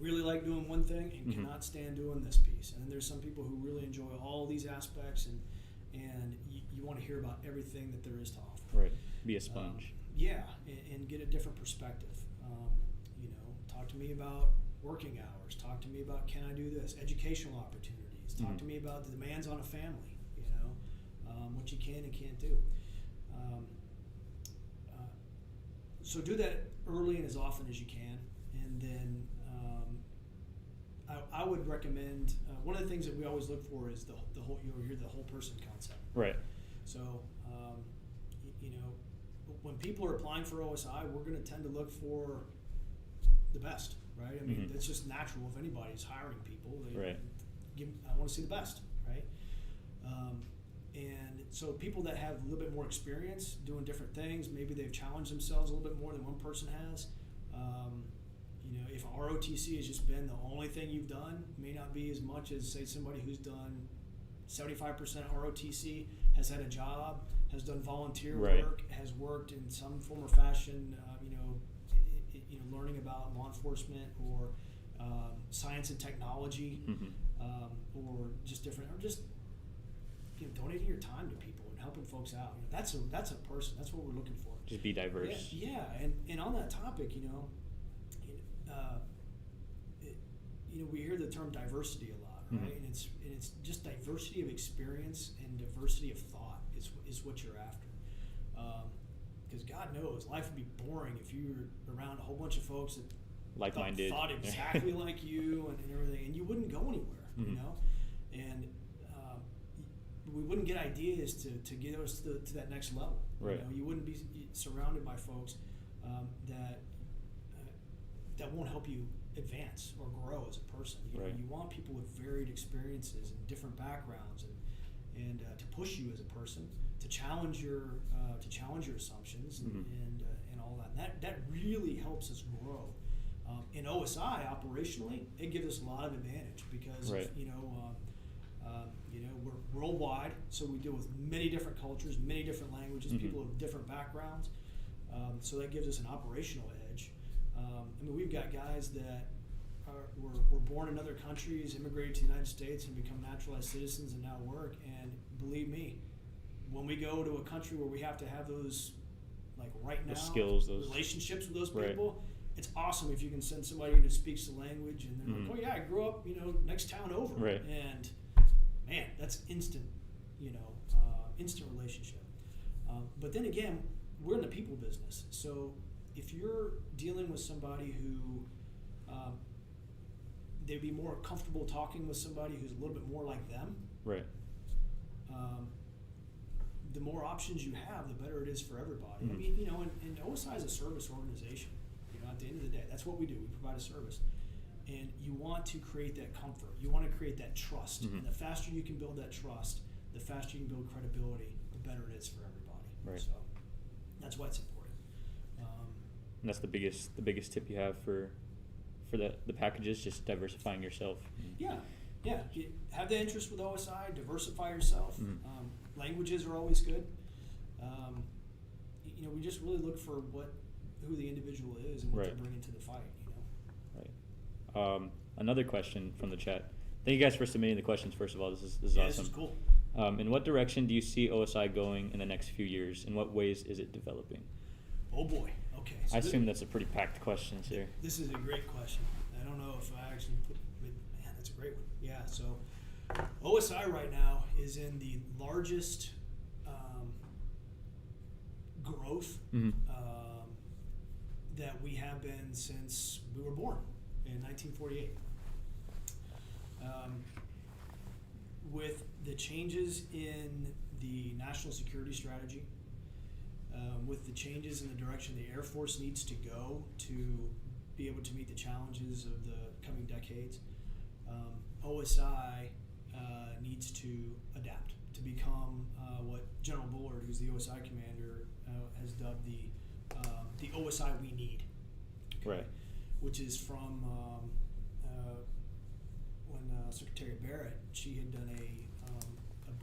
really like doing one thing and cannot stand doing this piece. And then there's some people who really enjoy all these aspects, and you want to hear about everything that there is to offer. Right. Be a sponge. And get a different perspective. Talk to me about working hours. Talk to me about, can I do this? Educational opportunities. Talk to me about the demands on a family. What you can and can't do. So do that early and as often as you can, and then I would recommend one of the things that we always look for is the whole. You'll hear the whole person concept. Right. So when people are applying for OSI, we're going to tend to look for the best, right? I mean, that's just natural. If anybody's hiring people, Right. I want to see the best, right? And so people that have a little bit more experience doing different things, maybe they've challenged themselves a little bit more than one person has. If ROTC has just been the only thing you've done, may not be as much as, say, somebody who's done 75% ROTC, has had a job, has done volunteer work, has worked in some form or fashion, learning about law enforcement or science and technology, or just donating your time to people and helping folks out. That's a person. That's what we're looking for. Just be diverse. Yeah. And on that topic, we hear the term diversity a lot, right? And it's just diversity of experience and diversity of thought is what you're after. Because God knows life would be boring if you were around a whole bunch of folks that like-minded, thought exactly like you and everything, and you wouldn't go anywhere, and we wouldn't get ideas to get us to that next level. Right. You wouldn't be surrounded by folks that won't help you advance or grow as a person. You want people with varied experiences and different backgrounds, and to push you as a person, to challenge your assumptions and all that. And that really helps us grow. In OSI, operationally, it gives us a lot of advantage because we're worldwide, so we deal with many different cultures, many different languages, people of different backgrounds. So that gives us an operational edge. We've got guys that were born in other countries, immigrated to the United States, and become naturalized citizens and now work. And believe me, when we go to a country where we have to have those, like right now, skills, relationships with those people, it's awesome if you can send somebody who speaks the language and they're like, oh yeah, I grew up, next town over. Right. And man, that's instant, instant relationship. But then again, we're in the people business. So if you're dealing with somebody who they'd be more comfortable talking with somebody who's a little bit more like them, right? The more options you have, the better it is for everybody. I mean, and OSI is a service organization. At the end of the day, that's what we do. We provide a service. And you want to create that comfort. You want to create that trust. And the faster you can build that trust, the faster you can build credibility, the better it is for everybody. Right. So that's why it's important. And that's the biggest tip you have for the packages, just diversifying yourself. Yeah. You have the interest with OSI, diversify yourself. Languages are always good. We just really look for who the individual is and what they're bringing to the fight. Right. Another question from the chat. Thank you guys for submitting the questions. First of all, this is awesome. This is cool. In what direction do you see OSI going in the next few years? In what ways is it developing? Oh boy. Okay. So I assume that's a pretty packed question here. This is a great question. I don't know if I actually put, but man, that's a great one. Yeah. So OSI right now is in the largest growth that we have been since we were born in 1948. With the changes in the national security strategy, with the changes in the direction the Air Force needs to go to be able to meet the challenges of the coming decades, OSI needs to adapt to become what General Bullard, who's the OSI commander, has dubbed the OSI we need. Okay? Right. Which is from when Secretary Barrett, she had done a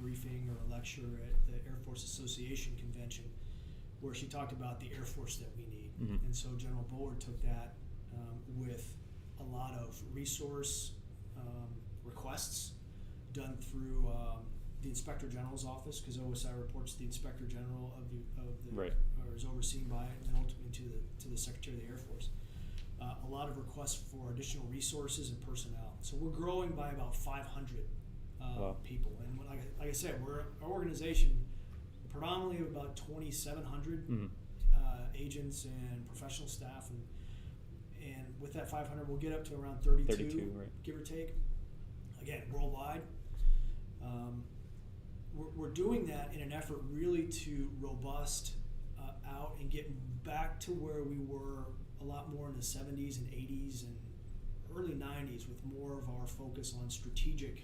briefing or a lecture at the Air Force Association convention where she talked about the Air Force that we need. Mm-hmm. And so General Bullard took that with a lot of resource requests done through the Inspector General's office, because OSI reports to the Inspector General of the Right. or is overseen by it, and then ultimately to the Secretary of the Air Force. A lot of requests for additional resources and personnel. So we're growing by about 500 Wow. people, and like I said, we're our organization predominantly of about 2,700 Mm-hmm. agents and professional staff, and with that 500, we'll get up to around 32, right. give or take. Again, worldwide. We're doing that in an effort really to robust out and get back to where we were a lot more in the 70s and 80s and early 90s, with more of our focus on strategic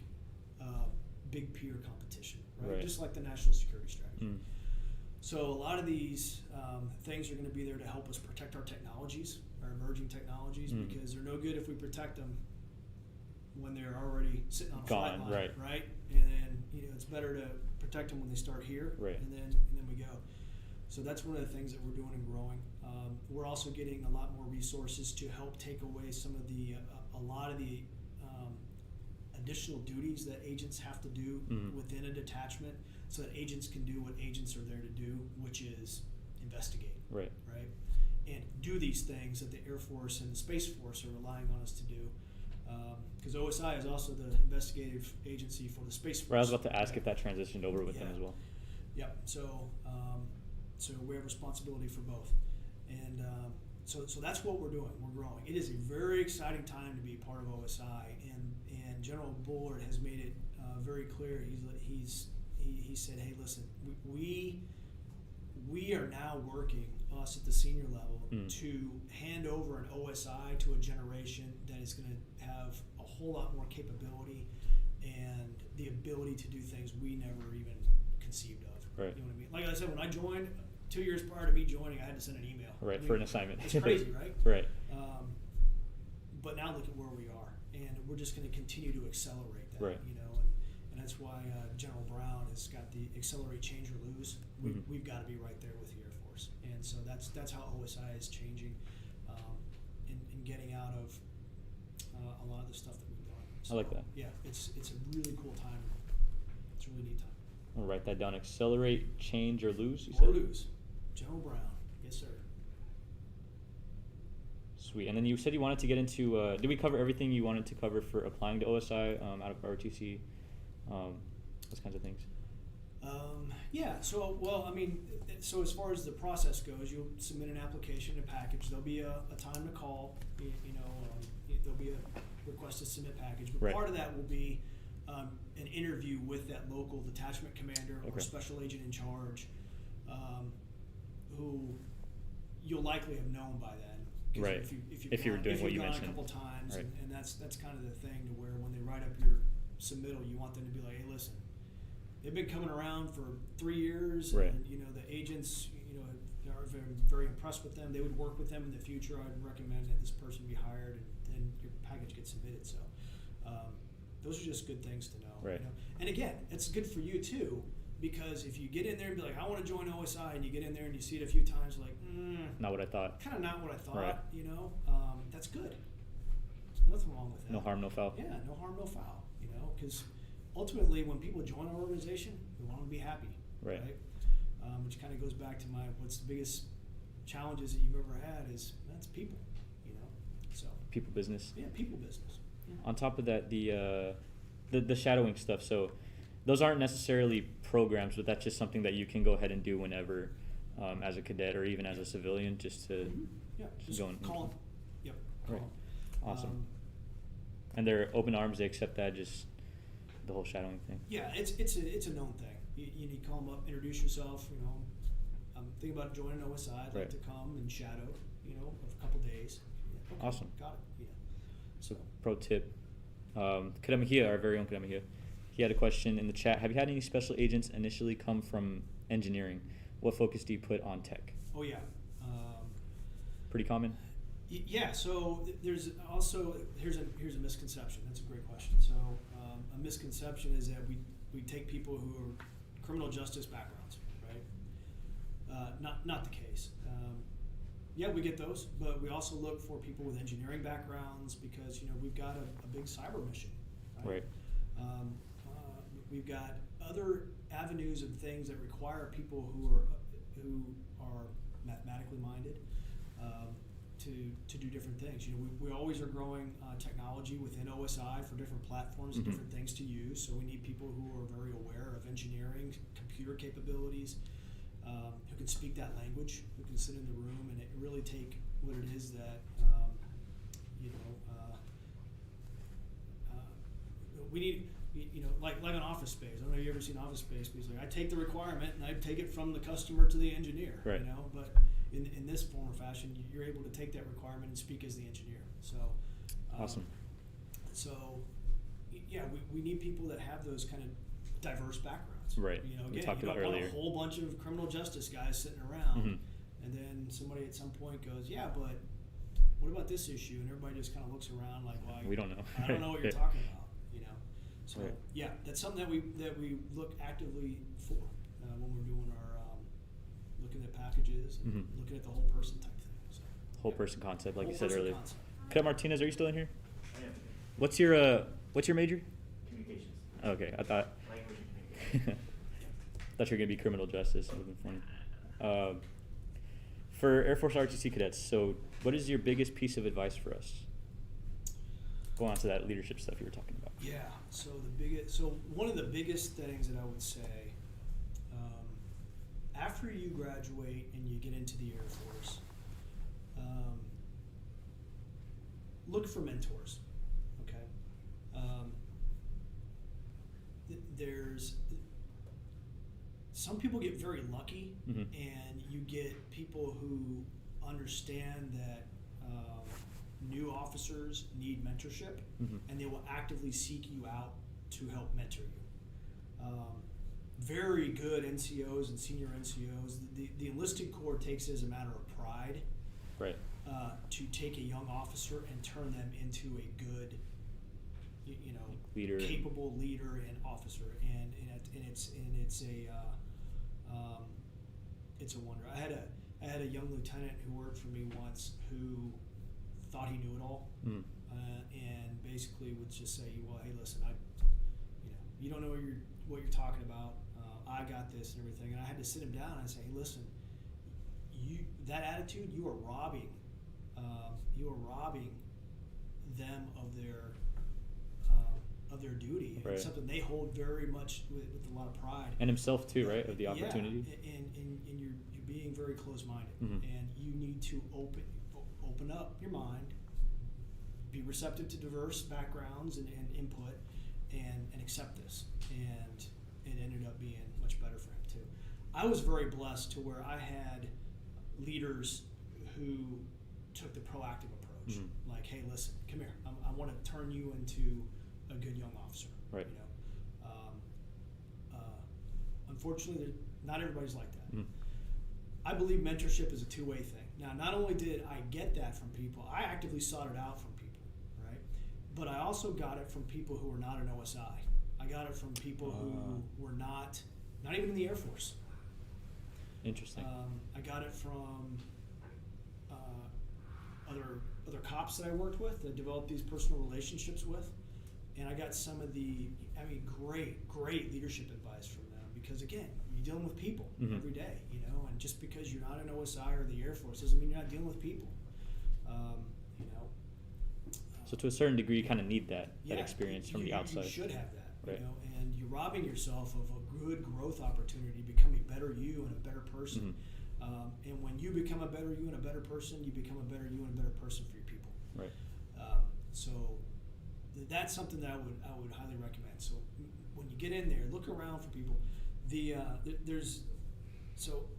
big peer competition, right? Just like the national security strategy. Mm. So a lot of these things are going to be there to help us protect our technologies, our emerging technologies, because they're no good if we protect them when they're already sitting on a flight Gone, line, right. And then it's better to protect them when they start here, right. and then we go. So that's one of the things that we're doing and growing. We're also getting a lot more resources to help take away some of the a lot of the additional duties that agents have to do within a detachment, so that agents can do what agents are there to do, which is investigate, right, and do these things that the Air Force and the Space Force are relying on us to do. Because OSI is also the investigative agency for the Space Force. Right, I was about to ask if that transitioned over with them as well. Yep. So we have responsibility for both, and so that's what we're doing. We're growing. It is a very exciting time to be part of OSI, and General Bullard has made it very clear. He said, hey, listen, we are now working, us at the senior level, to hand over an OSI to a generation that is going to have a whole lot more capability and the ability to do things we never even conceived of. Right. You know what I mean? Like I said, when I joined, 2 years prior to me joining, I had to send an email. Right, for an assignment. It's crazy, right? Right. But now look at where we are, and we're just going to continue to accelerate that. Right. And that's why General Brown has got the accelerate, change, or lose. We've got to be right there with the Air Force, and so that's how OSI is changing, and getting out of a lot of the stuff that we've done. So, I like that. Yeah, it's a really cool time. It's a really neat time. I'll write that down. Accelerate, change, or lose. You Or said? lose. General Brown. Yes, sir. Sweet. And then you said you wanted to get into. Did we cover everything you wanted to cover for applying to OSI out of ROTC? Those kinds of things. Yeah. So, so as far as the process goes, you'll submit an application, a package. There'll be a time to call. There'll be a request to submit package. But Right. part of that will be an interview with that local detachment commander or Okay. special agent in charge, who you'll likely have known by then. 'Cause Right. If you were doing what you gone mentioned. a couple times, Right. and that's kind of the thing, to where when they write up your submittal, you want them to be like, hey, listen, they've been coming around for 3 years, Right. and the agents, are very, very impressed with them. They would work with them in the future. I'd recommend that this person be hired, and your package gets submitted. So those are just good things to know. Right. And again, it's good for you too, because if you get in there and be like, I want to join OSI, and you get in there and you see it a few times, like, Not what I thought. kind of not what I thought. Right. That's good. There's nothing wrong with that. No harm, no foul. Yeah, no harm, no foul. Because ultimately, when people join our organization, we want them to be happy. Right. Which kind of goes back to what's the biggest challenges that you've ever had is that's people. So People business. yeah, people business. Yeah. On top of that, the the shadowing stuff. So those aren't necessarily programs, but that's just something that you can go ahead and do whenever, as a cadet or even as a civilian, just to Yeah, just just go and call them. Yep. Call Right. 'em. Awesome. And they're open arms. They accept that, just the whole shadowing thing. Yeah, it's a known thing. You need to call them up, introduce yourself. You know, I'm thinking about joining OSI. I'd like Right. to come and shadow. You know, for a couple days. Yeah, okay, Awesome. Got it. Yeah. So pro tip, Cadet Mejia, our very own Cadet Mejia, he had a question in the chat. Have you had any special agents initially come from engineering? What focus do you put on tech? Oh yeah. Pretty common. Yeah, so there's also here's a misconception. That's a great question. So a misconception is that we take people who are criminal justice backgrounds, right? Not the case. Yeah, we get those, but we also look for people with engineering backgrounds because we've got a big cyber mission, right? We've got other avenues of things that require people who are mathematically minded. To do different things. We always are growing technology within OSI for different platforms and Mhm. different things to use. So we need people who are very aware of engineering, computer capabilities, who can speak that language, who can sit in the room and really take what it is that we need. Like an Office Space. I don't know if you've ever seen Office Space, but it's like I take the requirement and I take it from the customer to the engineer. Right. But in this form or fashion, you're able to take that requirement and speak as the engineer. So Awesome. So yeah, we need people that have those kind of diverse backgrounds. Right. Again, We talked you don't about want earlier. a whole bunch of criminal justice guys sitting around, Mhm. and then somebody at some point goes, yeah, but what about this issue? And everybody just kind of looks around like, well, We don't know. I don't know what you're Right. talking about. So Right. yeah, that's something that we look actively for when we're doing our looking at packages and Mhm. looking at the whole person type thing. So Whole person concept, like whole you said person earlier. concept. Cadet Martinez, are you still in here? I am. What's your major? Communications. Okay, I thought Language and communication. thought you were gonna be criminal justice. That would have been funny. For Air Force ROTC cadets, so what is your biggest piece of advice for us? Go on to that leadership stuff you were talking about. Yeah. So one of the biggest things that I would say, after you graduate and you get into the Air Force, look for mentors. Okay. There's some people get very lucky, Mhm. and you get people who understand that new officers need mentorship, Mhm. and they will actively seek you out to help mentor you. Very good NCOs and senior NCOs. The enlisted corps takes it as a matter of pride Right. to take a young officer and turn them into a good, Leader. capable leader and officer, and it's a wonder. I had a young lieutenant who worked for me once who thought he knew it all, Mm. and basically would just say, "Well, hey, listen, you don't know what you're talking about. I got this and everything." And I had to sit him down and say, "Hey, listen, that attitude, you are robbing them of their duty. Right. It's something they hold very much with a lot of pride." And himself too, right? Of the opportunity. Yeah, and you're being very close-minded, Mhm. and you need to open up your mind, be receptive to diverse backgrounds and input, and accept this. And it ended up being much better for him too. I was very blessed to where I had leaders who took the proactive approach. Mhm. Like, hey, listen, come here. I want to turn you into a good young officer. Right. Unfortunately, not everybody's like that. Mhm. I believe mentorship is a two-way thing. Now, not only did I get that from people, I actively sought it out from people, right? But I also got it from people who were not in OSI. I got it from people who were not even in the Air Force. Interesting. I got it from other cops that I worked with, that I developed these personal relationships with, and I got some of great leadership advice from them, because again, you're dealing with people Mhm. every day, and just because you're not in OSI or the Air Force doesn't mean you're not dealing with people. So to a certain degree, you kind of need that Yeah, experience from the outside. You should have that, Right. you know, and you're robbing yourself of a good growth opportunity to become a better you and a better person. And when you become a better you and a better person, you become a better you and a better person for your people. Right. So that's something that I would highly recommend. So when you get in there, look around for people. So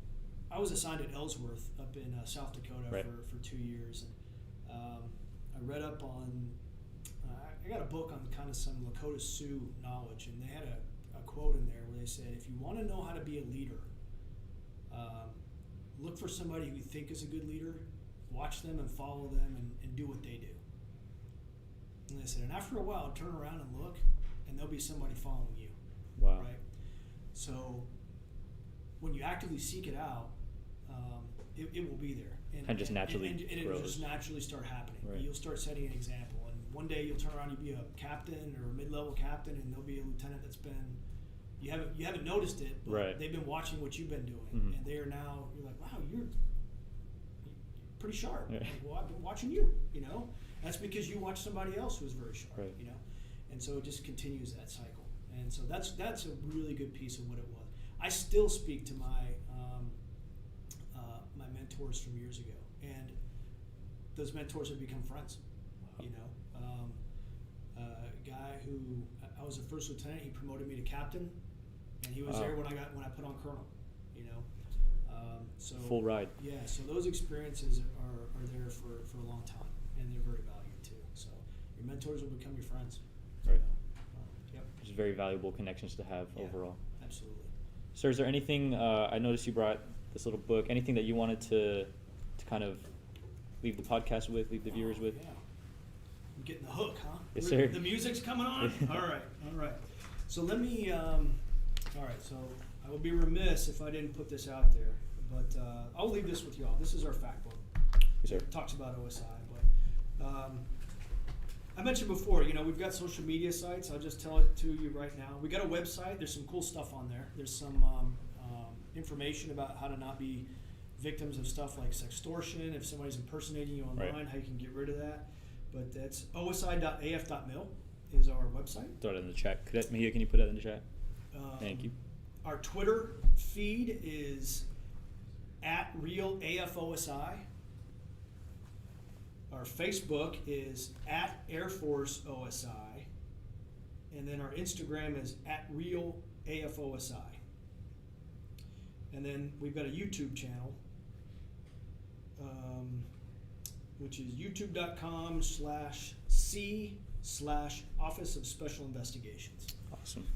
I was assigned at Ellsworth up in South Dakota Right. for 2 years, and I read up on. I got a book on kind of some Lakota Sioux knowledge, and they had a quote in there where they said, "If you want to know how to be a leader, look for somebody who you think is a good leader, watch them and follow them, and do what they do." And they said, and after a while, turn around and look, and there'll be somebody following you. Wow. Right? So when you actively seek it out, it will be there. And just naturally and it will grows. just naturally start happening. Right. You'll start setting an example. And one day you'll turn around, you'll be a captain or a mid-level captain, and there'll be a lieutenant that's been, you haven't noticed it, but Right. they've been watching what you've been doing. Mhm. And they are now, you're like, wow, you're pretty sharp. Yeah. Like, well, I've been watching you, you know? That's because you watched somebody else who was very sharp, Right. you know? And so it just continues that cycle. And so that's a really good piece of what it was. I still speak to my my mentors from years ago, and those mentors have become friends. Wow. You know, a guy who I was a first lieutenant, he promoted me to captain, and he was Wow. there when I put on colonel. You know, so Full ride. yeah. So those experiences are there for a long time, and they're very valued too. So your mentors will become your friends. Right. You know? Yep. Just very valuable connections to have Yeah. overall. Absolutely. Sir, is there anything, I noticed you brought this little book, anything that you wanted to kind of leave the podcast with, leave the viewers with? Yeah. I'm getting the hook, huh? Yes, sir. The music's coming on? All right. So let me, all right, so I would be remiss if I didn't put this out there, but I'll leave this with y'all. This is our fact book. Yes, sir. It talks about OSI, but I mentioned before, you know, we've got social media sites. I'll just tell it to you right now. We got a website. There's some cool stuff on there. There's some information about how to not be victims of stuff like sextortion. If somebody's impersonating you online, Right. how you can get rid of that. But that's osi.af.mil is our website. Throw it in the chat. Mahia, can you put that in the chat? Thank you. Our Twitter feed is @RealAFOSI. Our Facebook is Air Force OSI. And then our Instagram is @RealAFOSI. And then we've got a YouTube channel, which is youtube.com/C/Office of Special Investigations. Awesome.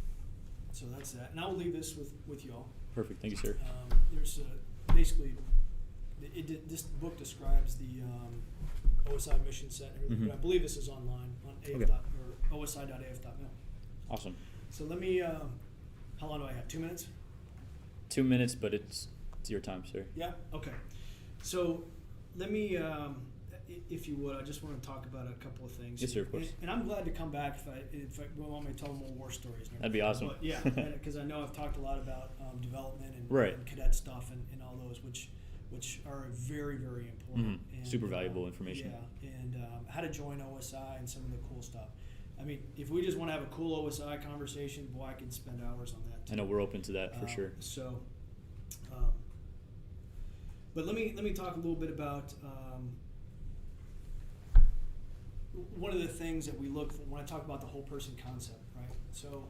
So that's that. And I'll leave this with y'all. Perfect. Thank you, sir. There's basically, this book describes the OSI mission set and everything, Mhm. but I believe this is online on Okay. osi.af.mil. Awesome. So let me, how long do I have? 2 minutes? 2 minutes, but it's your time, sir. Yeah? Okay. So let me, if you would, I just want to talk about a couple of things. Yes, sir, of course. And I'm glad to come back if I want me to tell more war stories. And That'd be everything. awesome. But yeah, because I know I've talked a lot about development and, Right. and cadet stuff and all those, which are very, very important. Mhm. And, Super valuable information. Yeah, and how to join OSI and some of the cool stuff. I mean, if we just want to have a cool OSI conversation, boy, I could spend hours on that too. I know we're open to that for sure. So, but let me talk a little bit about one of the things that we look for when I talk about the whole person concept, right? So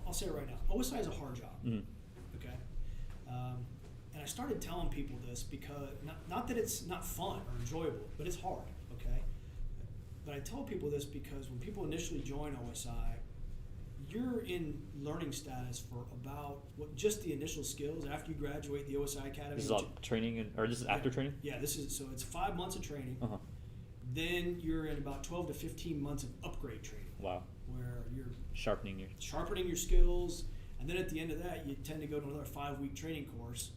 I'll say it right now. OSI is a hard job, Mhm. okay? And I started telling people this because not that it's not fun or enjoyable, but it's hard, okay? But I tell people this because when people initially join OSI, you're in learning status for about just the initial skills after you graduate the OSI Academy. This is all training, or this is after training? Yeah, it's 5 months of training. Uh-huh. Then you're in about 12 to 15 months of upgrade training, Wow. where you're Sharpening your... sharpening your skills, and then at the end of that, you tend to go to another 5-week training course,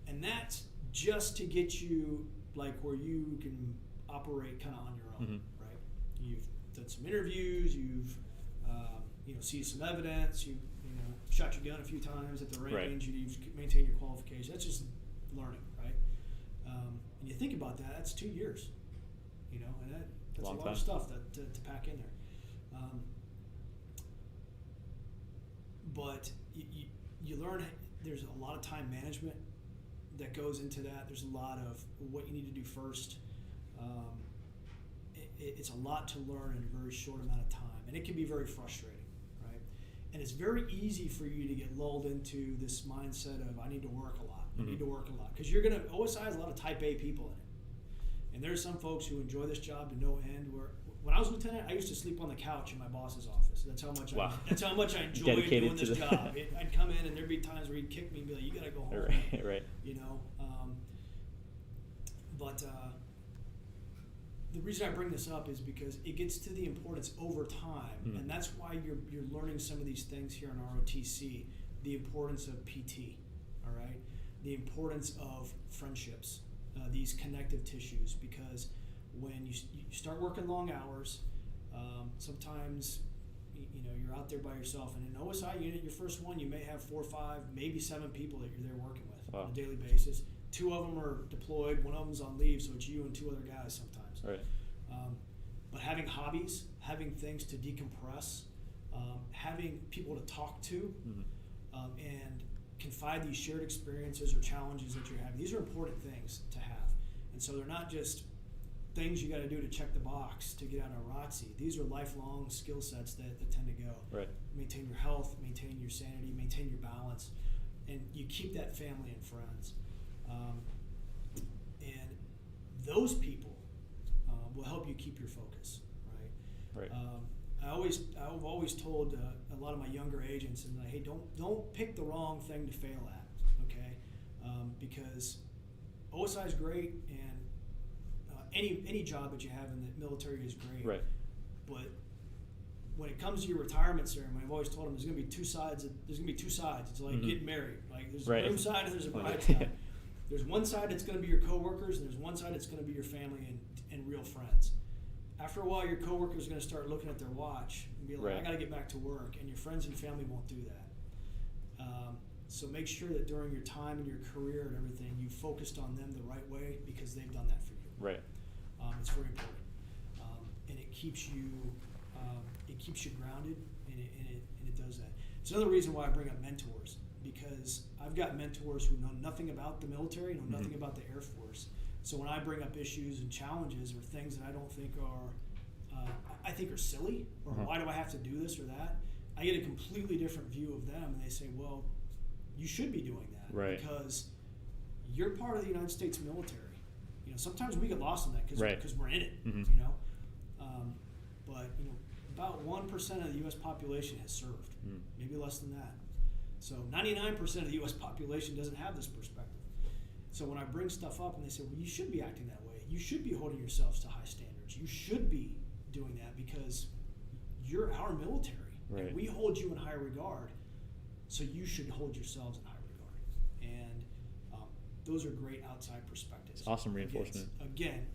and that's just to get you like where you can operate kind of on your own, Mhm. right? You've done some interviews, you've seen some evidence, you shot your gun a few times at the range, Right. you've maintained your qualification. That's just learning, right? And you think about that, that's 2 years, you know, and that's Long a lot time. of stuff to pack in there. But you learn there's a lot of time management that goes into that. There's a lot of what you need to do first. It's a lot to learn in a very short amount of time, and it can be very frustrating, right? And it's very easy for you to get lulled into this mindset of I need to work a lot. I need to work a lot, because OSI has a lot of Type A people in it, and there's some folks who enjoy this job to no end. Where when I was lieutenant, I used to sleep on the couch in my boss's office. That's how much. Wow. That's how much I enjoyed Dedicated doing to this the job. I'd come in, and there'd be times where he'd kick me and be like, "You got to go home." Right. You know. But the reason I bring this up is because it gets to the importance over time, and that's why you're learning some of these things here in ROTC. The importance of PT, all right? The importance of friendships, these connective tissues, because when you start working long hours, sometimes you know you're out there by yourself, and in an OSI unit, your first one, you may have 4 or 5, maybe 7 people that you're there working with on a daily basis. 2 of them are deployed, 1 of them's on leave, so it's you and 2 other guys sometimes. Right. But having hobbies, having things to decompress, having people to talk to, and confide these shared experiences or challenges that you're having, these are important things to have. And so they're not just things you got to do to check the box to get out of ROTC. These are lifelong skill sets that tend to go. Right. Maintain your health, maintain your sanity, maintain your balance, and you keep that family and friends. And those people will help you keep your focus, right? Right. I've always told a lot of my younger agents, and hey, don't pick the wrong thing to fail at, okay? Because OSI is great, and any job that you have in the military is great. Right. But when it comes to your retirement ceremony, I've always told them there's going to be 2 sides. There's going to be 2 sides. It's like getting married. Like there's a groom side and there's a bride side. There's one side that's going to be your coworkers, and there's one side that's going to be your family and real friends. After a while, your coworkers are going to start looking at their watch and be like, I got to get back to work, and your friends and family won't do that. So make sure that during your time and your career and everything, you focused on them the right way, because they've done that for you. Right. It's very important, and it keeps you grounded, and it does that. It's another reason why I bring up mentors, because I've got mentors who know nothing about the military, know nothing about the Air Force. So when I bring up issues and challenges or things that I don't think are silly, or why do I have to do this or that, I get a completely different view of them, and they say, well, you should be doing that because you're part of the United States military. You know, sometimes we get lost in that because we're in it. You know, but you know, about 1% of the U.S. population has served, maybe less than that. So 99% of the U.S. population doesn't have this perspective. So when I bring stuff up and they say, well, you should be acting that way. You should be holding yourselves to high standards. You should be doing that because you're our military. Right. And we hold you in high regard, so you should hold yourselves in high regard. And those are great outside perspectives. It's awesome reinforcement. Again,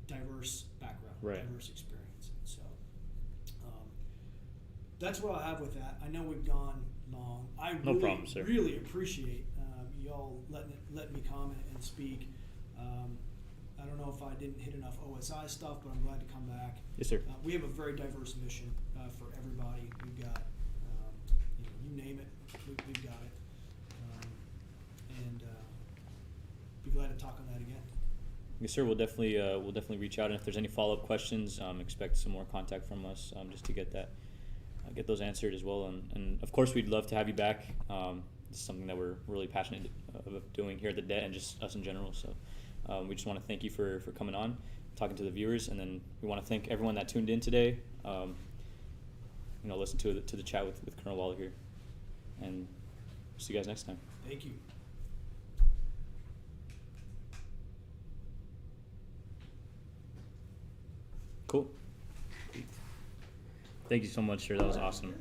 diverse background, diverse experience. So that's what I'll have with that. I know we've gone long. I No problem, sir. really appreciate y'all letting me comment and speak. I don't know if I didn't hit enough OSI stuff, but I'm glad to come back. Yes, sir. We have a very diverse mission for everybody. We've got, you name it, we've got it. And be glad to talk on that again. Yes, sir. We'll definitely reach out, and if there's any follow-up questions, expect some more contact from us just to get those answered as well. And of course, we'd love to have you back. It's something that we're really passionate about doing here at the DET, and just us in general. So we just want to thank you for coming on, talking to the viewers, and then we want to thank everyone that tuned in today. Listen to the chat with Colonel Waller here, and see you guys next time. Thank you. Cool. Thank you so much, sir. That was awesome.